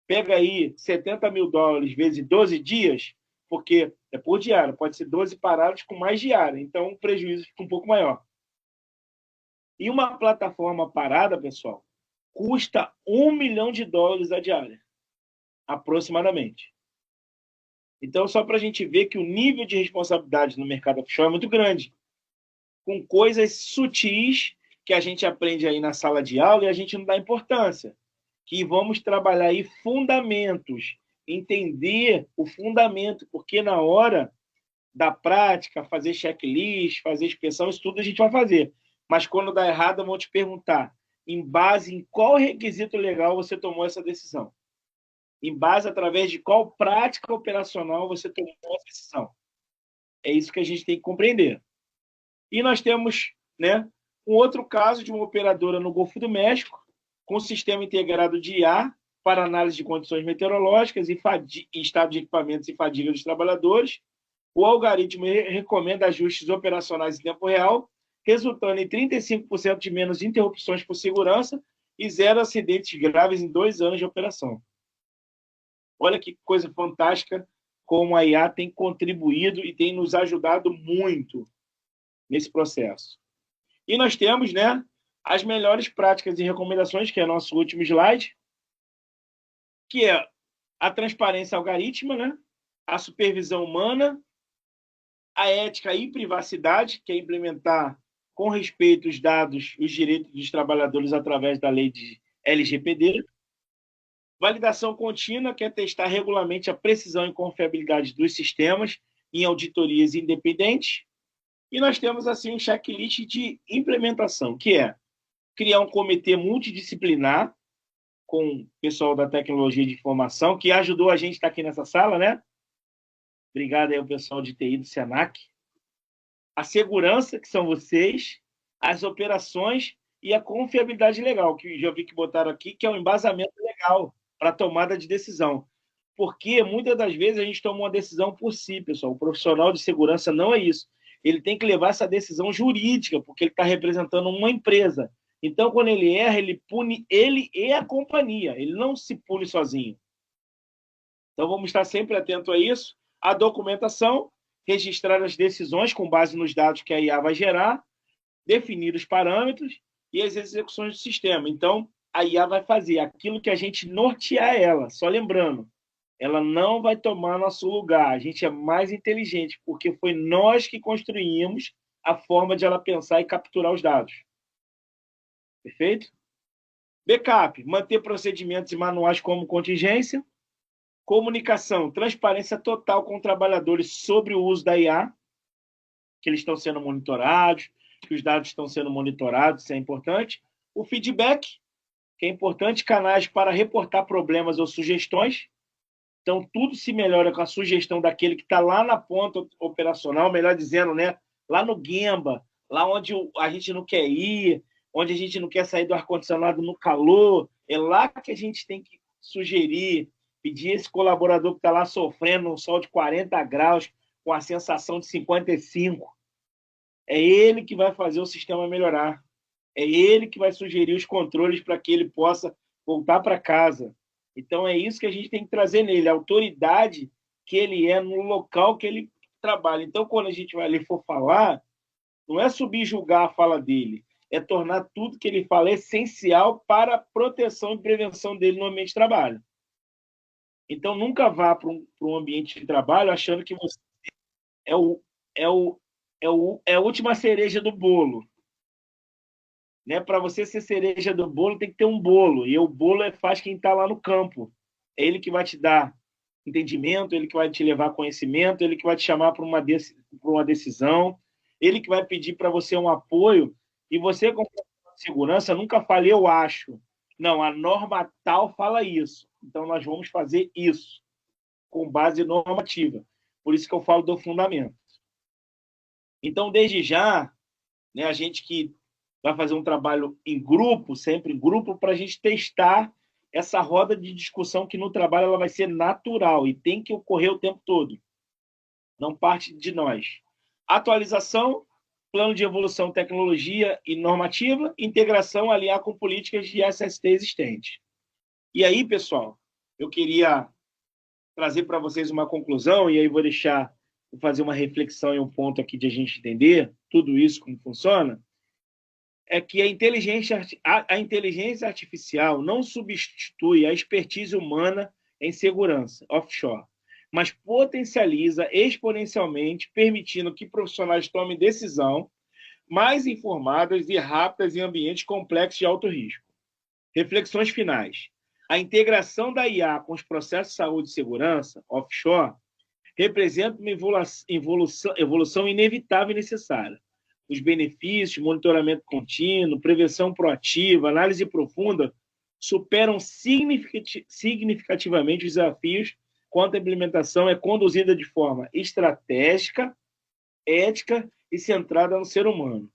C: pega aí 70 mil dólares vezes 12 dias, porque é por diária, pode ser 12 paradas com mais diária, então o prejuízo fica um pouco maior. E uma plataforma parada, pessoal, custa 1 milhão de dólares a diária, aproximadamente. Então, só para a gente ver que o nível de responsabilidade no mercado offshore é muito grande, com coisas sutis que a gente aprende aí na sala de aula e a gente não dá importância. Que vamos trabalhar aí fundamentos, entender o fundamento, porque na hora da prática, fazer checklist, fazer inspeção, isso tudo a gente vai fazer. Mas quando dá errado, vão te perguntar em base em qual requisito legal você tomou essa decisão. Em base através de qual prática operacional você tomou essa decisão. É isso que a gente tem que compreender. E nós temos, né, um outro caso de uma operadora no Golfo do México, com sistema integrado de IA para análise de condições meteorológicas e estado de equipamentos e fadiga dos trabalhadores. O algoritmo recomenda ajustes operacionais em tempo real, resultando em 35% de menos interrupções por segurança e 0 acidentes graves em 2 anos de operação. Olha que coisa fantástica como a IA tem contribuído e tem nos ajudado muito nesse processo. E nós temos, né, as melhores práticas e recomendações, que é nosso último slide, que é a transparência algorítmica, né, a supervisão humana, a ética e privacidade, que é implementar com respeito os dados e os direitos dos trabalhadores através da lei de LGPD, validação contínua, que é testar regularmente a precisão e confiabilidade dos sistemas em auditorias independentes. E nós temos, assim, um checklist de implementação, que é criar um comitê multidisciplinar com o pessoal da tecnologia de informação, que ajudou a gente a estar aqui nessa sala, né? Obrigado aí ao pessoal de TI do Senac. A segurança, que são vocês, as operações e a confiabilidade legal, que já vi que botaram aqui, que é um embasamento legal para a tomada de decisão. Porque muitas das vezes a gente toma uma decisão por si, pessoal. O profissional de segurança não é isso. Ele tem que levar essa decisão jurídica, porque ele está representando uma empresa. Então, quando ele erra, ele pune ele e a companhia. Ele não se pune sozinho. Então, vamos estar sempre atentos a isso. A documentação, registrar as decisões com base nos dados que a IA vai gerar, definir os parâmetros e as execuções do sistema. Então, a IA vai fazer aquilo que a gente nortear ela. Só lembrando, ela não vai tomar nosso lugar. A gente é mais inteligente, porque foi nós que construímos a forma de ela pensar e capturar os dados. Perfeito? Backup, manter procedimentos e manuais como contingência. Comunicação, transparência total com trabalhadores sobre o uso da IA, que eles estão sendo monitorados, que os dados estão sendo monitorados, isso é importante. O feedback, que é importante, canais para reportar problemas ou sugestões. Então, tudo se melhora com a sugestão daquele que está lá na ponta operacional, melhor dizendo, né? Lá no Gemba, lá onde a gente não quer ir, onde a gente não quer sair do ar-condicionado no calor. É lá que a gente tem que sugerir, pedir esse colaborador que está lá sofrendo no sol de 40 graus, com a sensação de 55. É ele que vai fazer o sistema melhorar. É ele que vai sugerir os controles para que ele possa voltar para casa. Então, é isso que a gente tem que trazer nele, a autoridade que ele é no local que ele trabalha. Então, quando a gente vai ali for falar, não é subjugar a fala dele, é tornar tudo que ele fala essencial para a proteção e prevenção dele no ambiente de trabalho. Então, nunca vá para um ambiente de trabalho achando que você é a última cereja do bolo. Né? Para você ser cereja do bolo, tem que ter um bolo. E o bolo faz quem está lá no campo. É ele que vai te dar entendimento, ele que vai te levar a conhecimento, ele que vai te chamar para uma decisão, ele que vai pedir para você um apoio, e você, como profissional de segurança, nunca fale, eu acho. Não, a norma tal fala isso. Então, nós vamos fazer isso, com base normativa. Por isso que eu falo do fundamento. Então, desde já, né, a gente que vai fazer um trabalho em grupo, sempre em grupo, para a gente testar essa roda de discussão que no trabalho ela vai ser natural e tem que ocorrer o tempo todo. Não parte de nós. Atualização, plano de evolução, tecnologia e normativa, integração, alinhar com políticas de SST existentes. E aí, pessoal, eu queria trazer para vocês uma conclusão, e aí vou fazer uma reflexão em um ponto aqui de a gente entender tudo isso, como funciona, é que a inteligência artificial não substitui a expertise humana em segurança offshore, mas potencializa exponencialmente, permitindo que profissionais tomem decisão mais informadas e rápidas em ambientes complexos de alto risco. Reflexões finais. A integração da IA com os processos de saúde e segurança offshore representa uma evolução inevitável e necessária. Os benefícios, monitoramento contínuo, prevenção proativa, análise profunda, superam significativamente os desafios quando a implementação é conduzida de forma estratégica, ética e centrada no ser humano.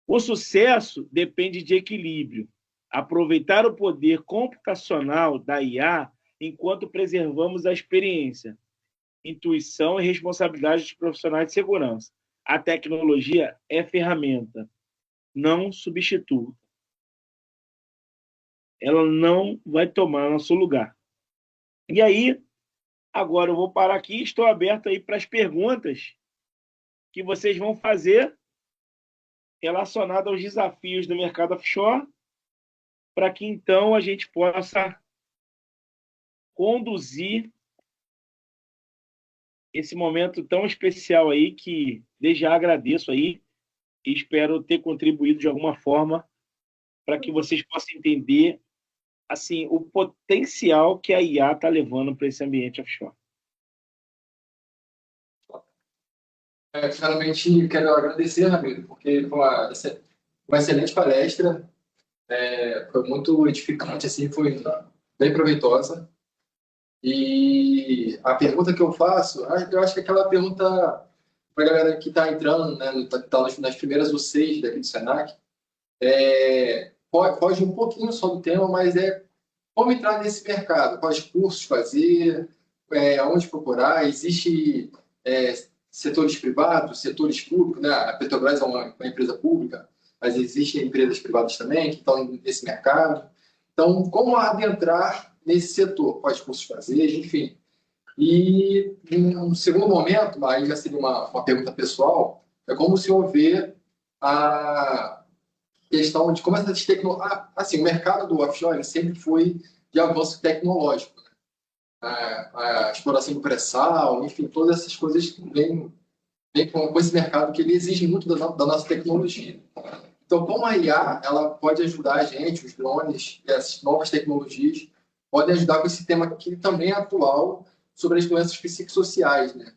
C: O sucesso depende de equilíbrio. Aproveitar o poder computacional da IA enquanto preservamos a experiência, intuição e responsabilidade dos profissionais de segurança. A tecnologia é ferramenta, não substituta. Ela não vai tomar nosso lugar. E aí, agora eu vou parar aqui e estou aberto aí para as perguntas que vocês vão fazer relacionadas aos desafios do mercado offshore, para que então a gente possa conduzir esse momento tão especial aí, que desde já agradeço aí e espero ter contribuído de alguma forma para que vocês possam entender assim o potencial que a IA está levando para esse ambiente offshore.
B: Finalmente, quero agradecer, Ramiro, porque foi uma excelente palestra, foi muito edificante, assim, foi bem proveitosa. E a pergunta que eu faço, eu acho que aquela pergunta para a galera que está entrando, né, tá nas primeiras UCs daqui do Senac, foge um pouquinho só do tema, mas como entrar nesse mercado, quais cursos fazer, onde procurar, existe setores privados, setores públicos, né? A Petrobras é uma empresa pública, mas existem empresas privadas também que estão nesse mercado. Então, como adentrar nesse setor? Quais cursos fazer? Enfim. E, em um segundo momento, aí já seria uma pergunta pessoal, é como o senhor vê a questão de como essas tecnologias... Assim, o mercado do offshore sempre foi de avanço tecnológico, né? A exploração do pré-sal, enfim, todas essas coisas vêm com esse mercado que ele exige muito da nossa tecnologia. Então, como a IA ela pode ajudar a gente, os drones, essas novas tecnologias, podem ajudar com esse tema que também é atual, sobre as doenças psicossociais, né?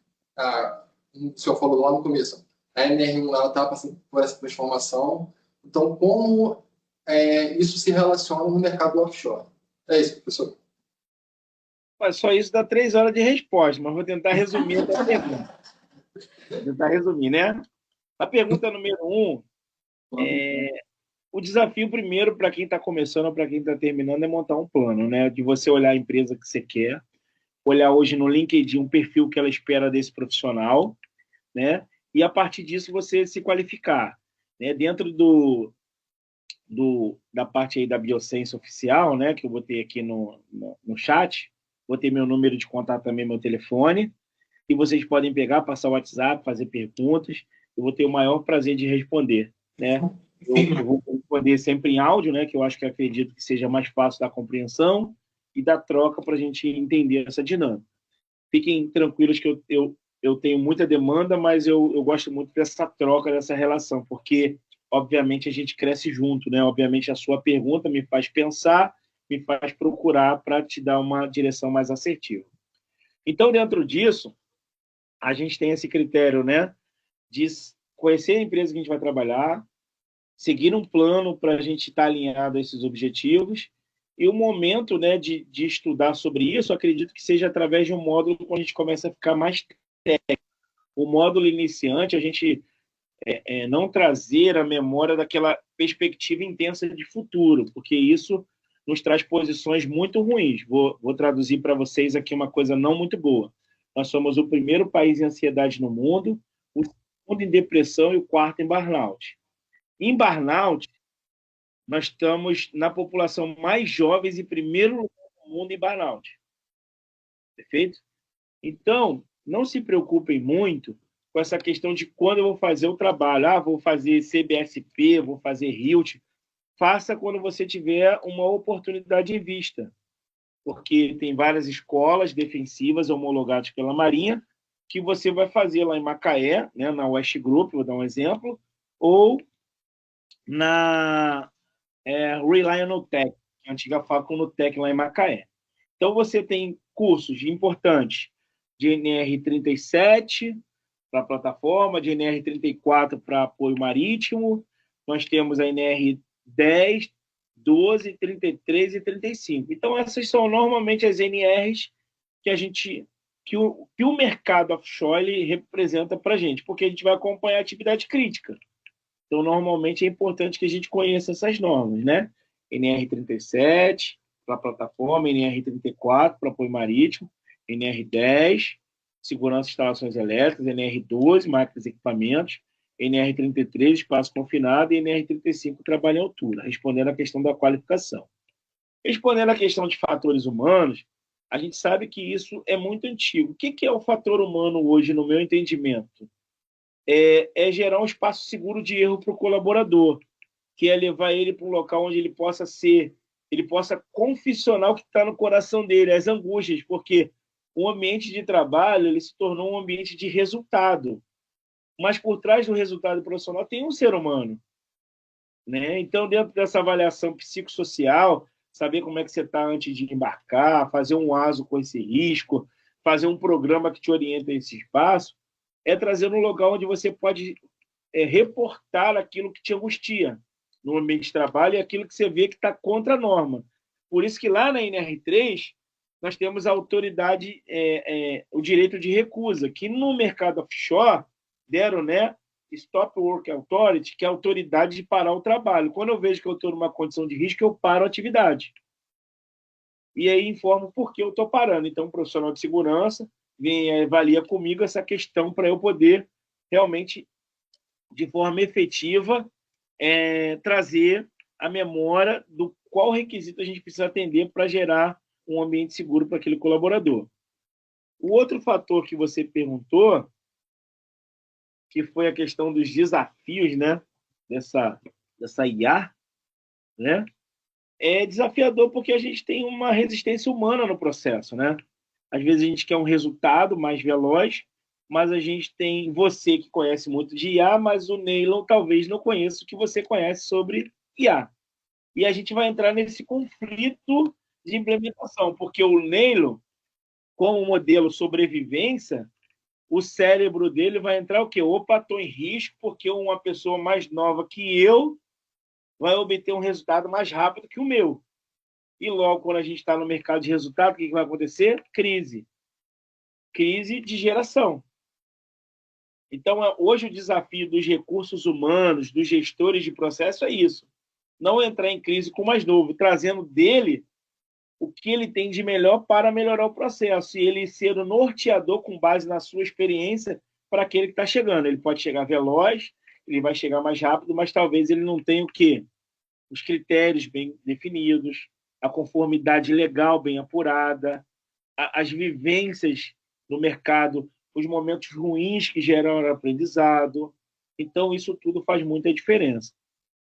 B: O senhor falou lá no começo, a NR1 está passando por essa transformação. Então, como isso se relaciona no mercado offshore? É isso, professor.
C: Mas só isso dá 3 horas de resposta, mas vou tentar resumir a pergunta. Vou tentar resumir, né? A pergunta número 1 o desafio primeiro para quem está começando ou para quem está terminando é montar um plano, né? De você olhar a empresa que você quer, olhar hoje no LinkedIn um perfil que ela espera desse profissional, né? E a partir disso você se qualificar, né? Dentro da parte aí da Bioscience oficial, né? Que eu botei aqui no chat, botei meu número de contato também, meu telefone, e vocês podem pegar, passar o WhatsApp, fazer perguntas, eu vou ter o maior prazer de responder, né? Eu vou responder sempre em áudio, né? Que eu acho que acredito que seja mais fácil da compreensão e da troca para a gente entender essa dinâmica. Fiquem tranquilos que eu tenho muita demanda, mas eu gosto muito dessa troca, dessa relação, porque, obviamente, a gente cresce junto, né? Obviamente, a sua pergunta me faz pensar, me faz procurar para te dar uma direção mais assertiva. Então, dentro disso, a gente tem esse critério, né? De conhecer a empresa que a gente vai trabalhar, seguir um plano para a gente estar alinhado a esses objetivos. E o momento, né, de estudar sobre isso, acredito que seja através de um módulo quando a gente começa a ficar mais técnico. O módulo iniciante, a gente não trazer a memória daquela perspectiva intensa de futuro, porque isso nos traz posições muito ruins. Vou traduzir para vocês aqui uma coisa não muito boa. Nós somos o primeiro país em ansiedade no mundo, o segundo em depressão e o quarto em burnout. Em burnout, nós estamos na população mais jovens em primeiro lugar no mundo em burnout. Perfeito? Então, não se preocupem muito com essa questão de quando eu vou fazer o trabalho. Ah, vou fazer CBSP, vou fazer RILT. Faça quando você tiver uma oportunidade em vista, porque tem várias escolas defensivas homologadas pela Marinha que você vai fazer lá em Macaé, né, na West Group, vou dar um exemplo, ou na Rely on Tech, que é a antiga Facul Nutec lá em Macaé. Então, você tem cursos importantes de NR37 para a plataforma, de NR34 para apoio marítimo, nós temos a NR10, 12, 33 e 35. Então, essas são normalmente as NRs que a gente que o mercado offshore ele representa para a gente, porque a gente vai acompanhar a atividade crítica. Então, normalmente é importante que a gente conheça essas normas, né? NR37 para a plataforma, NR34 para apoio marítimo, NR10, segurança de instalações elétricas, NR12, máquinas e equipamentos, NR33, espaço confinado, e NR35, trabalho em altura, respondendo à questão da qualificação. Respondendo à questão de fatores humanos, a gente sabe que isso é muito antigo. O que é o fator humano hoje, no meu entendimento? É gerar um espaço seguro de erro para o colaborador, que é levar ele para um local onde ele possa confessionar o que está no coração dele, as angústias, porque o ambiente de trabalho ele se tornou um ambiente de resultado, mas por trás do resultado profissional tem um ser humano, né? Então, dentro dessa avaliação psicossocial, saber como é que você está antes de embarcar, fazer um ASO com esse risco, fazer um programa que te orienta a esse espaço, é trazer um lugar onde você pode reportar aquilo que te angustia no ambiente de trabalho e aquilo que você vê que está contra a norma. Por isso que lá na NR3 nós temos a autoridade, o direito de recusa, que no mercado offshore deram, né, Stop Work Authority, que é a autoridade de parar o trabalho. Quando eu vejo que eu estou numa condição de risco, eu paro a atividade. E aí informo por que eu estou parando. Então, o profissional de segurança vem avalia comigo essa questão para eu poder realmente, de forma efetiva, trazer a memória do qual requisito a gente precisa atender para gerar um ambiente seguro para aquele colaborador. O outro fator que você perguntou, que foi a questão dos desafios, né, dessa IA, né, é desafiador porque a gente tem uma resistência humana no processo, né? Às vezes a gente quer um resultado mais veloz, mas a gente tem você que conhece muito de IA, mas o Neylon talvez não conheça o que você conhece sobre IA. E a gente vai entrar nesse conflito de implementação, porque o Neylon, como modelo sobrevivência, o cérebro dele vai entrar o quê? Opa, estou em risco porque uma pessoa mais nova que eu vai obter um resultado mais rápido que o meu. E logo, quando a gente está no mercado de resultado, o que vai acontecer? Crise. Crise de geração. Então, hoje o desafio dos recursos humanos, dos gestores de processo é isso. Não entrar em crise com o mais novo, trazendo dele o que ele tem de melhor para melhorar o processo. E ele ser o norteador com base na sua experiência para aquele que está chegando. Ele pode chegar veloz, ele vai chegar mais rápido, mas talvez ele não tenha o quê? Os critérios bem definidos, a conformidade legal bem apurada, as vivências no mercado, os momentos ruins que geraram aprendizado. Então, isso tudo faz muita diferença.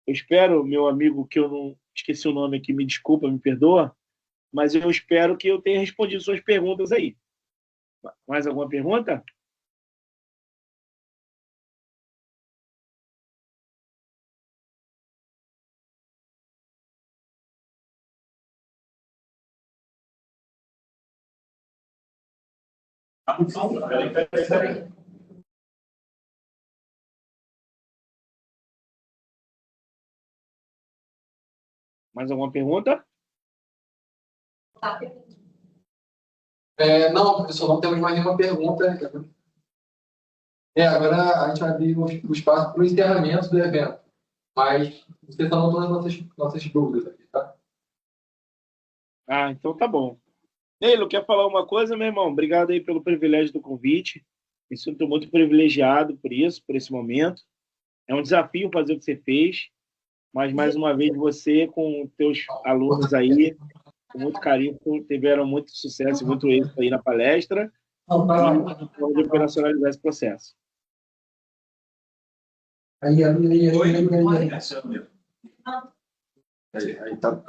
C: Eu espero, meu amigo, que eu não esqueci o nome aqui, me desculpa, me perdoa, mas eu espero que eu tenha respondido suas perguntas aí. Mais alguma pergunta? Mais alguma pergunta?
B: Não, professor, não temos mais nenhuma pergunta. Agora a gente vai abrir o espaço para o encerramento do evento. Mas vocês estão todas as nossas dúvidas aqui, tá?
C: Ah, então tá bom. Neilo, quer falar uma coisa, meu irmão? Obrigado aí pelo privilégio do convite. Me sinto muito privilegiado por isso, por esse momento. É um desafio fazer o que você fez, mas mais uma vez você com os teus alunos aí, com muito carinho, tiveram muito sucesso e muito êxito aí na palestra e vamos operacionalizar esse processo.
B: Aí, tá.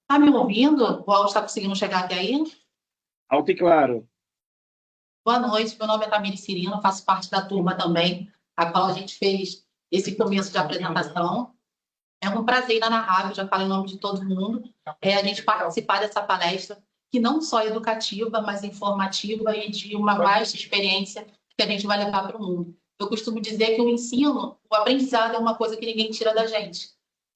D: Tá me ouvindo? O áudio está conseguindo chegar até aí?
C: Alto e claro.
D: Boa noite, meu nome é Tamires Cirino, faço parte da turma também, a qual a gente fez esse começo de apresentação. É um prazer inenarrável, já falo em nome de todo mundo, a gente participar dessa palestra, que não só é educativa, mas informativa e de uma vasta experiência que a gente vai levar para o mundo. Eu costumo dizer que o ensino, o aprendizado é uma coisa que ninguém tira da gente.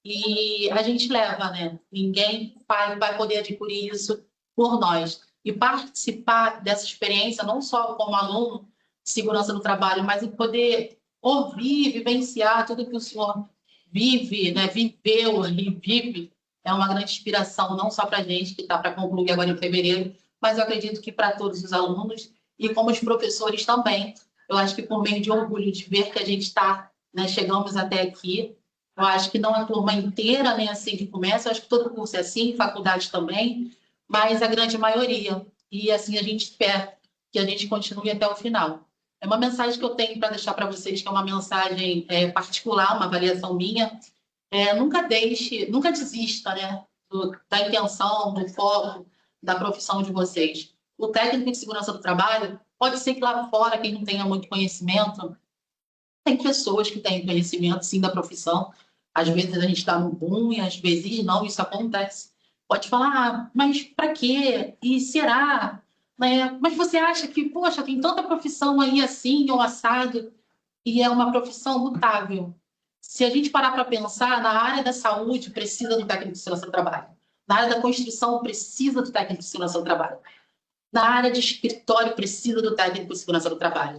D: E a gente leva, né? Ninguém vai poder adquirir isso por nós. E participar dessa experiência, não só como aluno de segurança do trabalho, mas em poder ouvir, vivenciar tudo que o senhor vive, né? Viveu e vive, é uma grande inspiração, não só para a gente, que está para concluir agora em fevereiro, mas eu acredito que para todos os alunos e como os professores também. Eu acho que por meio de orgulho de ver que a gente está, né, chegamos até aqui. Eu acho que não a turma inteira, nem assim que começa, eu acho que todo curso é assim, faculdade também, mas a grande maioria. E assim a gente espera que a gente continue até o final. É uma mensagem que eu tenho para deixar para vocês, que é uma mensagem particular, uma avaliação minha. Nunca desista, né, da intenção, do foco, da profissão de vocês. O técnico de segurança do trabalho, pode ser que lá fora, quem não tenha muito conhecimento, tem pessoas que têm conhecimento, sim, da profissão. Às vezes a gente está no boom e às vezes não, isso acontece. Pode falar, mas para quê? E será? Né? Mas você acha que, poxa, tem tanta profissão aí assim, ou assado, e é uma profissão mutável. Se a gente parar para pensar, na área da saúde precisa do técnico de segurança do trabalho. Na área da construção precisa do técnico de segurança do trabalho. Na área de escritório precisa do técnico de segurança do trabalho.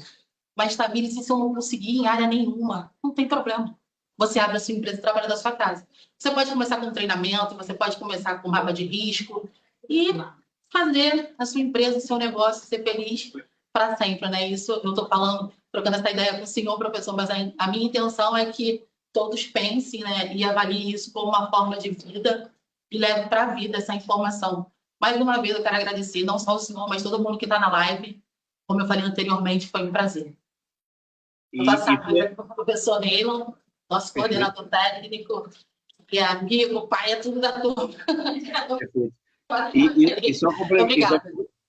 D: Mas, Tamires, se eu não conseguir em área nenhuma, não tem problema. Você abre a sua empresa e trabalha da sua casa. Você pode começar com treinamento, você pode começar com mapa de risco e fazer a sua empresa, o seu negócio ser feliz para sempre, né? Isso eu estou falando, trocando essa ideia com o senhor, professor, mas a minha intenção é que todos pensem, né, e avaliem isso como uma forma de vida e levem para a vida essa informação. Mais uma vez, eu quero agradecer não só o senhor, mas todo mundo que está na live. Como eu falei anteriormente, foi um prazer. Eu passo a palavra para o professor Neilon, nosso coordenador técnico, que é amigo, pai, é tudo da turma.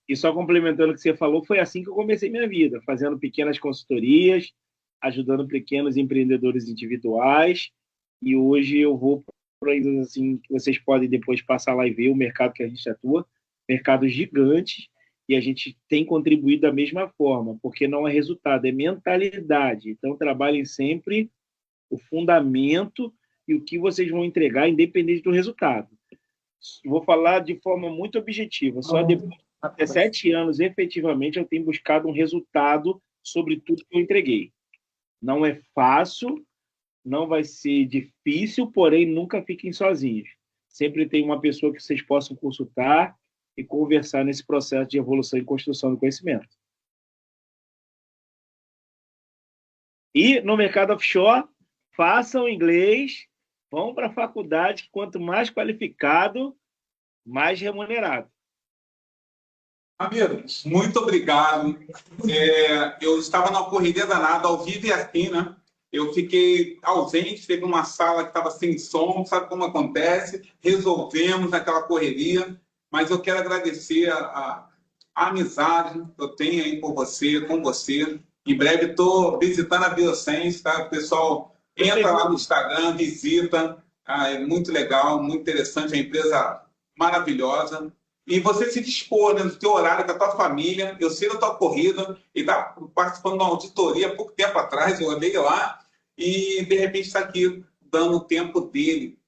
C: E só complementando o que você falou, foi assim que eu comecei minha vida, fazendo pequenas consultorias, ajudando pequenos empreendedores individuais, e hoje eu vou para assim, que vocês podem depois passar lá e ver o mercado que a gente atua, mercados gigantes, e a gente tem contribuído da mesma forma, porque não é resultado, é mentalidade. Então, trabalhem sempre o fundamento e o que vocês vão entregar, independente do resultado. Vou falar de forma muito objetiva. Só depois de 7 anos, efetivamente, eu tenho buscado um resultado sobre tudo que eu entreguei. Não é fácil, não vai ser difícil, porém, nunca fiquem sozinhos. Sempre tem uma pessoa que vocês possam consultar e conversar nesse processo de evolução e construção do conhecimento. E no mercado offshore, façam inglês, vão para a faculdade, quanto mais qualificado, mais remunerado.
A: Amigos, muito obrigado. Eu estava na correria danada, ao vivo e assim, né? Eu fiquei ausente, teve uma sala que estava sem som, sabe como acontece? Resolvemos naquela correria, mas eu quero agradecer a amizade que eu tenho aí por você, com você. Em breve estou visitando a Biosense, tá? O pessoal entra lá no Instagram, visita, é muito legal, muito interessante, é uma empresa maravilhosa. E você se dispor, né, no teu horário, com a tua família. Eu sei da tua corrida, e está participando de uma auditoria há pouco tempo atrás, eu andei lá, e de repente está aqui dando o tempo dele.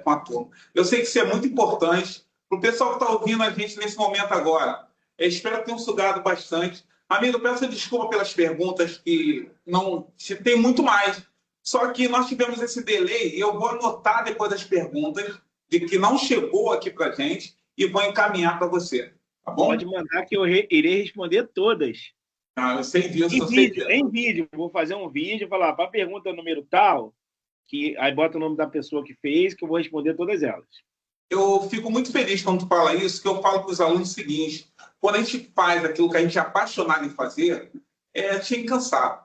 A: com a turma. Eu sei que isso é muito importante para o pessoal que está ouvindo a gente nesse momento agora. Espero que tenham sugado bastante. Amigo, peço desculpa pelas perguntas que não... Tem muito mais. Só que nós tivemos esse delay e eu vou anotar depois das perguntas de que não chegou aqui para a gente e vou encaminhar para você. Tá bom?
C: Pode mandar que eu irei responder todas.
A: Eu sei disso.
C: Em vídeo. Vou fazer um vídeo, falar para a pergunta número tal, que aí bota o nome da pessoa que fez, que eu vou responder todas elas.
A: Eu fico muito feliz quando tu fala isso, que eu falo para os alunos o seguinte: quando a gente faz aquilo que a gente é apaixonado em fazer, a gente é incansável.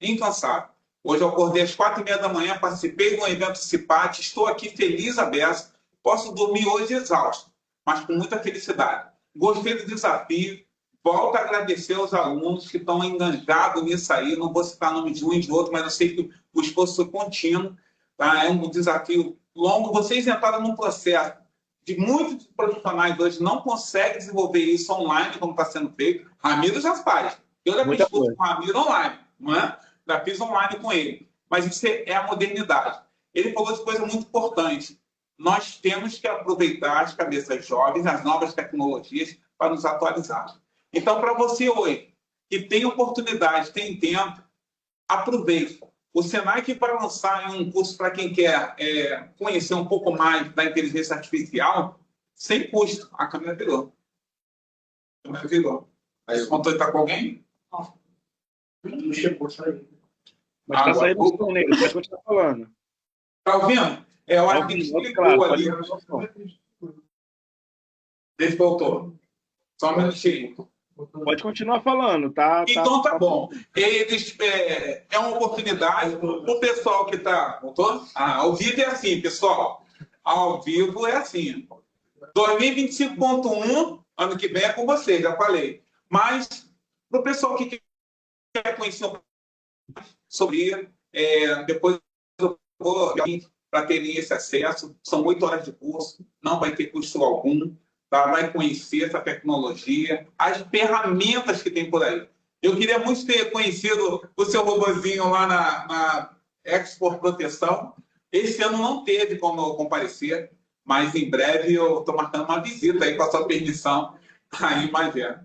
A: Incansável. Hoje eu acordei às 4h30 da manhã, participei de um evento CIPAT, estou aqui feliz, aberto. Posso dormir hoje exausto, mas com muita felicidade. Gostei do desafio. Volto a agradecer aos alunos que estão enganjados nisso aí. Não vou citar nome de um e de outro, mas eu sei que o esforço foi contínuo. Tá? É um desafio longo. Vocês entraram num processo de muitos profissionais hoje não conseguem desenvolver isso online, como está sendo feito. Ramiro já faz. Eu já fiz curso com o Ramiro online, não é? Já fiz online com ele. Mas isso é a modernidade. Ele falou de coisa muito importante. Nós temos que aproveitar as cabeças jovens, as novas tecnologias, para nos atualizar. Então, para você hoje, que tem oportunidade, tem tempo, aproveite. O Senai vai lançar um curso para quem quer conhecer um pouco mais da inteligência artificial, sem custo. A câmera virou. A câmera virou. Aí o controle está com alguém?
B: Não chegou, saiu.
C: Mas está saindo o som nele, pode continuar falando.
A: Está ouvindo? Eu acho que explicou ali. Deixa eu voltar. Só um minutinho.
C: Pode continuar falando, tá?
A: Então tá bom. É uma oportunidade para o pessoal que está... Ao vivo é assim, pessoal. Ao vivo é assim. 2025.1, ano que vem é com vocês, já falei. Mas para o pessoal que quer conhecer um pouco sobre depois eu vou para terem esse acesso. São 8 horas de curso, não vai ter custo algum. Tá? Vai conhecer essa tecnologia, as ferramentas que tem por aí. Eu queria muito ter conhecido o seu robozinho lá na Export Proteção. Esse ano não teve como eu comparecer, mas em breve eu estou marcando uma visita aí com a sua permissão aí em Magé.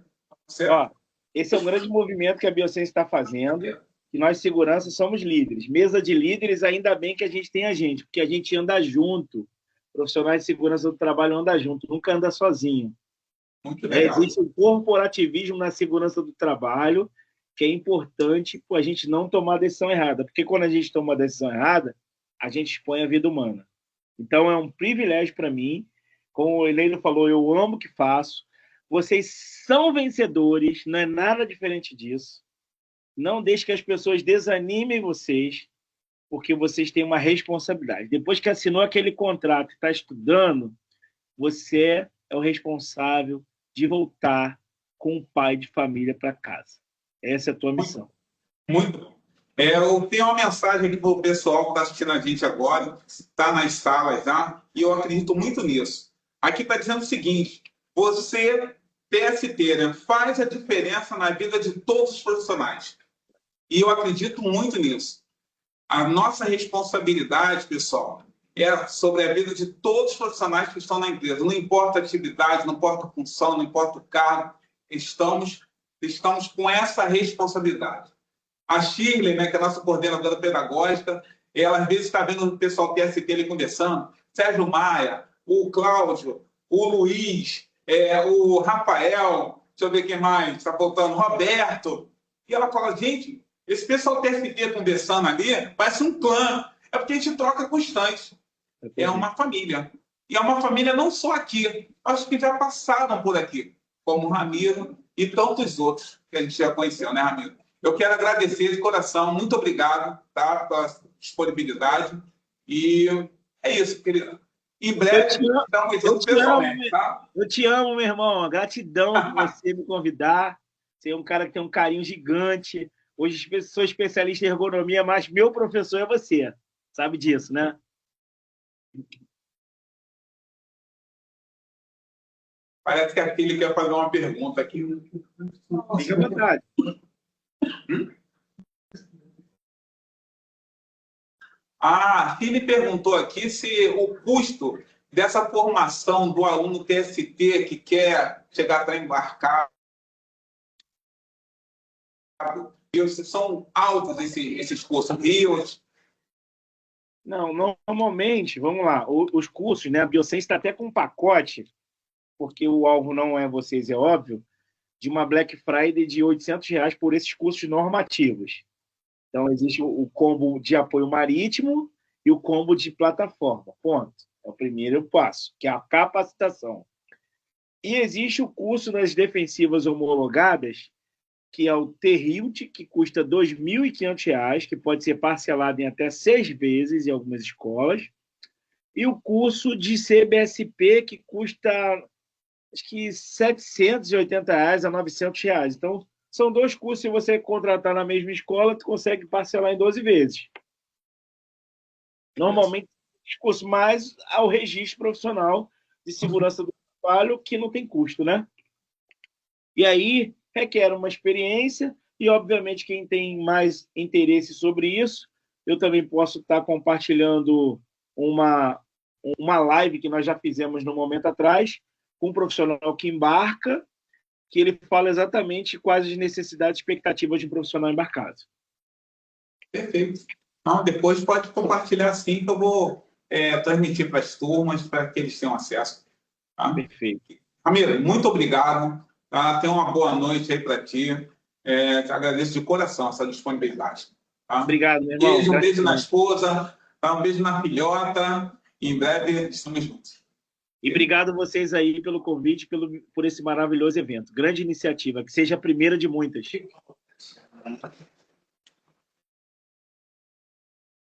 C: Esse é um grande movimento que a Biosense está fazendo, e nós, segurança, somos líderes. Mesa de líderes, ainda bem que a gente tem a gente, porque a gente anda junto. Profissionais de segurança do trabalho andam junto, nunca anda sozinho. Existe um corporativismo na segurança do trabalho, que é importante para a gente não tomar a decisão errada, porque quando a gente toma a decisão errada, a gente expõe a vida humana. Então, é um privilégio para mim. Como o Heleno falou, eu amo o que faço. Vocês são vencedores, não é nada diferente disso. Não deixe que as pessoas desanimem vocês, porque vocês têm uma responsabilidade. Depois que assinou aquele contrato e está estudando, você é o responsável de voltar com o pai de família para casa. Essa é a tua missão.
A: Muito bom. Eu tenho uma mensagem aqui para o pessoal que está assistindo a gente agora, está nas salas já, e eu acredito muito nisso. Aqui está dizendo o seguinte: você, TST, né, faz a diferença na vida de todos os profissionais. E eu acredito muito nisso. A nossa responsabilidade, pessoal, é sobre a vida de todos os profissionais que estão na empresa. Não importa a atividade, não importa a função, não importa o cargo, estamos com essa responsabilidade. A Shirley, né, que é a nossa coordenadora pedagógica, ela às vezes está vendo o pessoal TST ali conversando, Sérgio Maia, o Cláudio, o Luiz, o Rafael, deixa eu ver quem mais está faltando, Roberto. E ela fala, gente, esse pessoal TST conversando ali parece um clã. É porque a gente troca constante. É uma família. E é uma família não só aqui. Acho que já passaram por aqui. Como o Ramiro e tantos outros que a gente já conheceu, né, Ramiro? Eu quero agradecer de coração. Muito obrigado, tá, pela disponibilidade. E é isso, querido. Em breve, dá um exemplo pessoalmente, tá?
C: Eu te amo, meu irmão. Gratidão por você me convidar. Você é um cara que tem um carinho gigante. Hoje sou especialista em ergonomia, mas meu professor é você. Sabe disso, né?
A: Parece que a filha quer fazer uma pergunta aqui.
C: Fique à vontade.
A: A Fili perguntou aqui se o custo dessa formação do aluno TST que quer chegar para embarcar, são altos esses cursos, rios.
C: Não, normalmente, vamos lá, os cursos, né? A Biocência está até com um pacote, porque o alvo não é vocês, é óbvio, de uma Black Friday de R$800 por esses cursos normativos. Então, existe o combo de apoio marítimo e o combo de plataforma. Ponto. É o primeiro passo, que é a capacitação. E existe o curso das defensivas homologadas, que é o TRILT, que custa R$2.500, que pode ser parcelado em até 6 vezes em algumas escolas. E o curso de CBSP, que custa, acho que R$780 a R$900. Então, são 2 cursos, se você contratar na mesma escola, tu consegue parcelar em 12 vezes. Normalmente, os cursos mais ao registro profissional de segurança do trabalho, que não tem custo, né? E aí, requer uma experiência e, obviamente, quem tem mais interesse sobre isso, eu também posso estar compartilhando uma live que nós já fizemos no momento atrás, com um profissional que embarca, que ele fala exatamente quais as necessidades e expectativas de um profissional embarcado.
A: Perfeito. Então, depois pode compartilhar sim, que eu vou transmitir para as turmas, para que eles tenham acesso. Tá?
C: Perfeito.
A: Ramiro, muito obrigado. Tá? Tenha uma boa noite aí para ti. Te agradeço de coração essa disponibilidade. Tá?
C: Obrigado, meu irmão.
A: Um beijo na esposa, tá? Um beijo na filhota. Em breve estamos juntos.
C: E obrigado a vocês aí pelo convite, por esse maravilhoso evento. Grande iniciativa, que seja a primeira de muitas.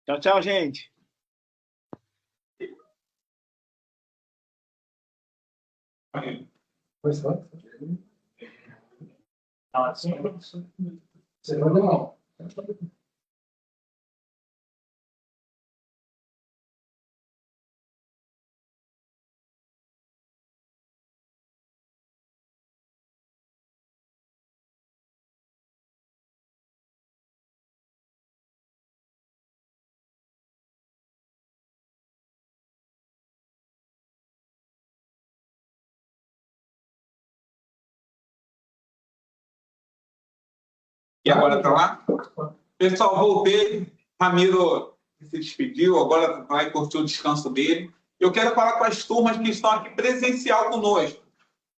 C: Tchau, tchau, gente.
B: Você não.
A: E agora está lá? Pessoal, voltei. Ramiro se despediu, agora vai curtir o descanso dele. Eu quero falar com as turmas que estão aqui presencial conosco.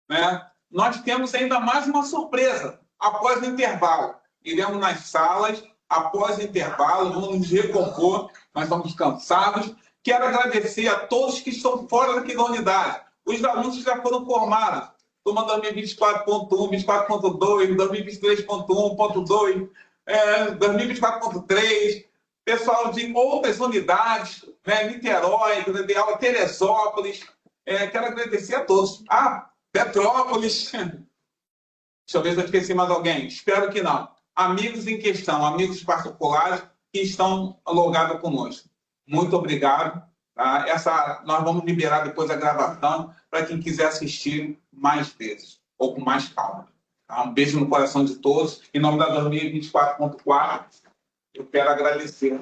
A: Né? Nós temos ainda mais uma surpresa após o intervalo. Iremos nas salas, após o intervalo, vamos nos recompor, nós estamos cansados. Quero agradecer a todos que estão fora daqui da unidade, os alunos que já foram formados, turma 2024.1, 24.2, 2023.1.2, 2024.3, pessoal de outras unidades, né? Niterói, Teresópolis. Quero agradecer a todos. Petrópolis. Deixa eu ver se eu esqueci mais alguém. Espero que não. Amigos em questão, amigos particulares que estão logados conosco. Muito obrigado. Tá? Nós vamos liberar depois a gravação para quem quiser assistir mais vezes, ou com mais calma. Tá? Um beijo no coração de todos. Em nome da 2024.4, eu quero agradecer.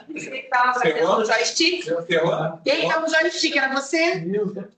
E: Você estava no joystick? Quem estava no joystick? Era você? Meu Deus.